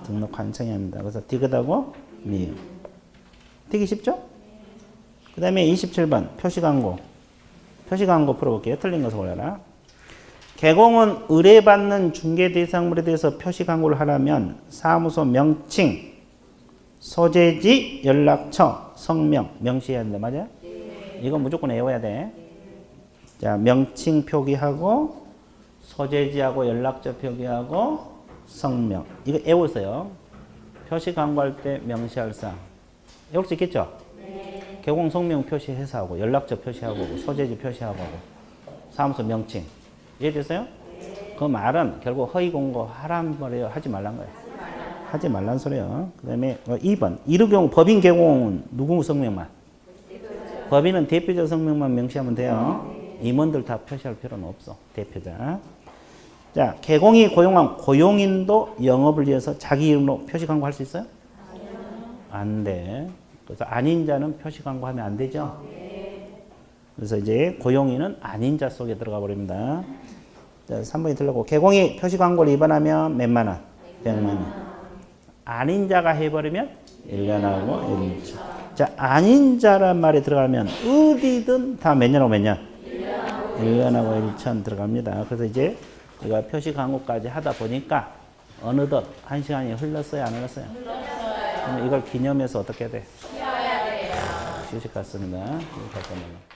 등록관청이 합니다. 그래서 디귿하고 미음. 되게 쉽죠? 그 다음에 27번 표시광고. 표시광고 풀어볼게요. 틀린 것을 골라라. 개공은 의뢰받는 중개 대상물에 대해서 표시 광고를 하려면 사무소 명칭, 소재지, 연락처, 성명 명시해야 한다. 맞아요? 네. 이건 무조건 외워야 돼. 자, 명칭 표기하고 소재지하고 연락처 표기하고 성명. 이거 외우세요. 표시 광고할 때 명시할 사항. 외울 수 있겠죠? 네. 개공 성명 표시해서 하고 연락처 표시하고 소재지 표시하고 사무소 명칭. 이해됐어요? 네. 그 말은 결국 허위 공고 하란 말이에요. 하지 말란 거예요. 하지 말란 소리예요. 그 다음에 2번. 이럴 경우 법인 개공은 누구 성명만? 대표자. 법인은 대표자 성명만 명시하면 돼요. 임원들 다 표시할 필요는 없어. 대표자. 자, 개공이 고용한 고용인도 영업을 위해서 자기 이름으로 표시 광고할 수 있어요? 아니요. 안 돼. 그래서 아닌 자는 표시 광고하면 안 되죠? 그래서 이제 고용인은 아닌 자 속에 들어가 버립니다. 자, 3번이 틀렸고, 개공이 표시 광고를 위반하면 몇만 원? 100만 원. 아닌 자가 해버리면 1년하고 1년. 자, 아닌 자란 말이 들어가면 어디든 다 몇 년하고 몇 년? 1년하고 1천 들어갑니다. 그래서 이제 우리가 표시 광고까지 하다 보니까 어느덧 1시간이 흘렀어요? 안 흘렀어요? 흘렀어요. 그럼 이걸 기념해서 어떻게 해야 돼? 쉬어야 돼요. 휴식 같습니다. 잠깐만요.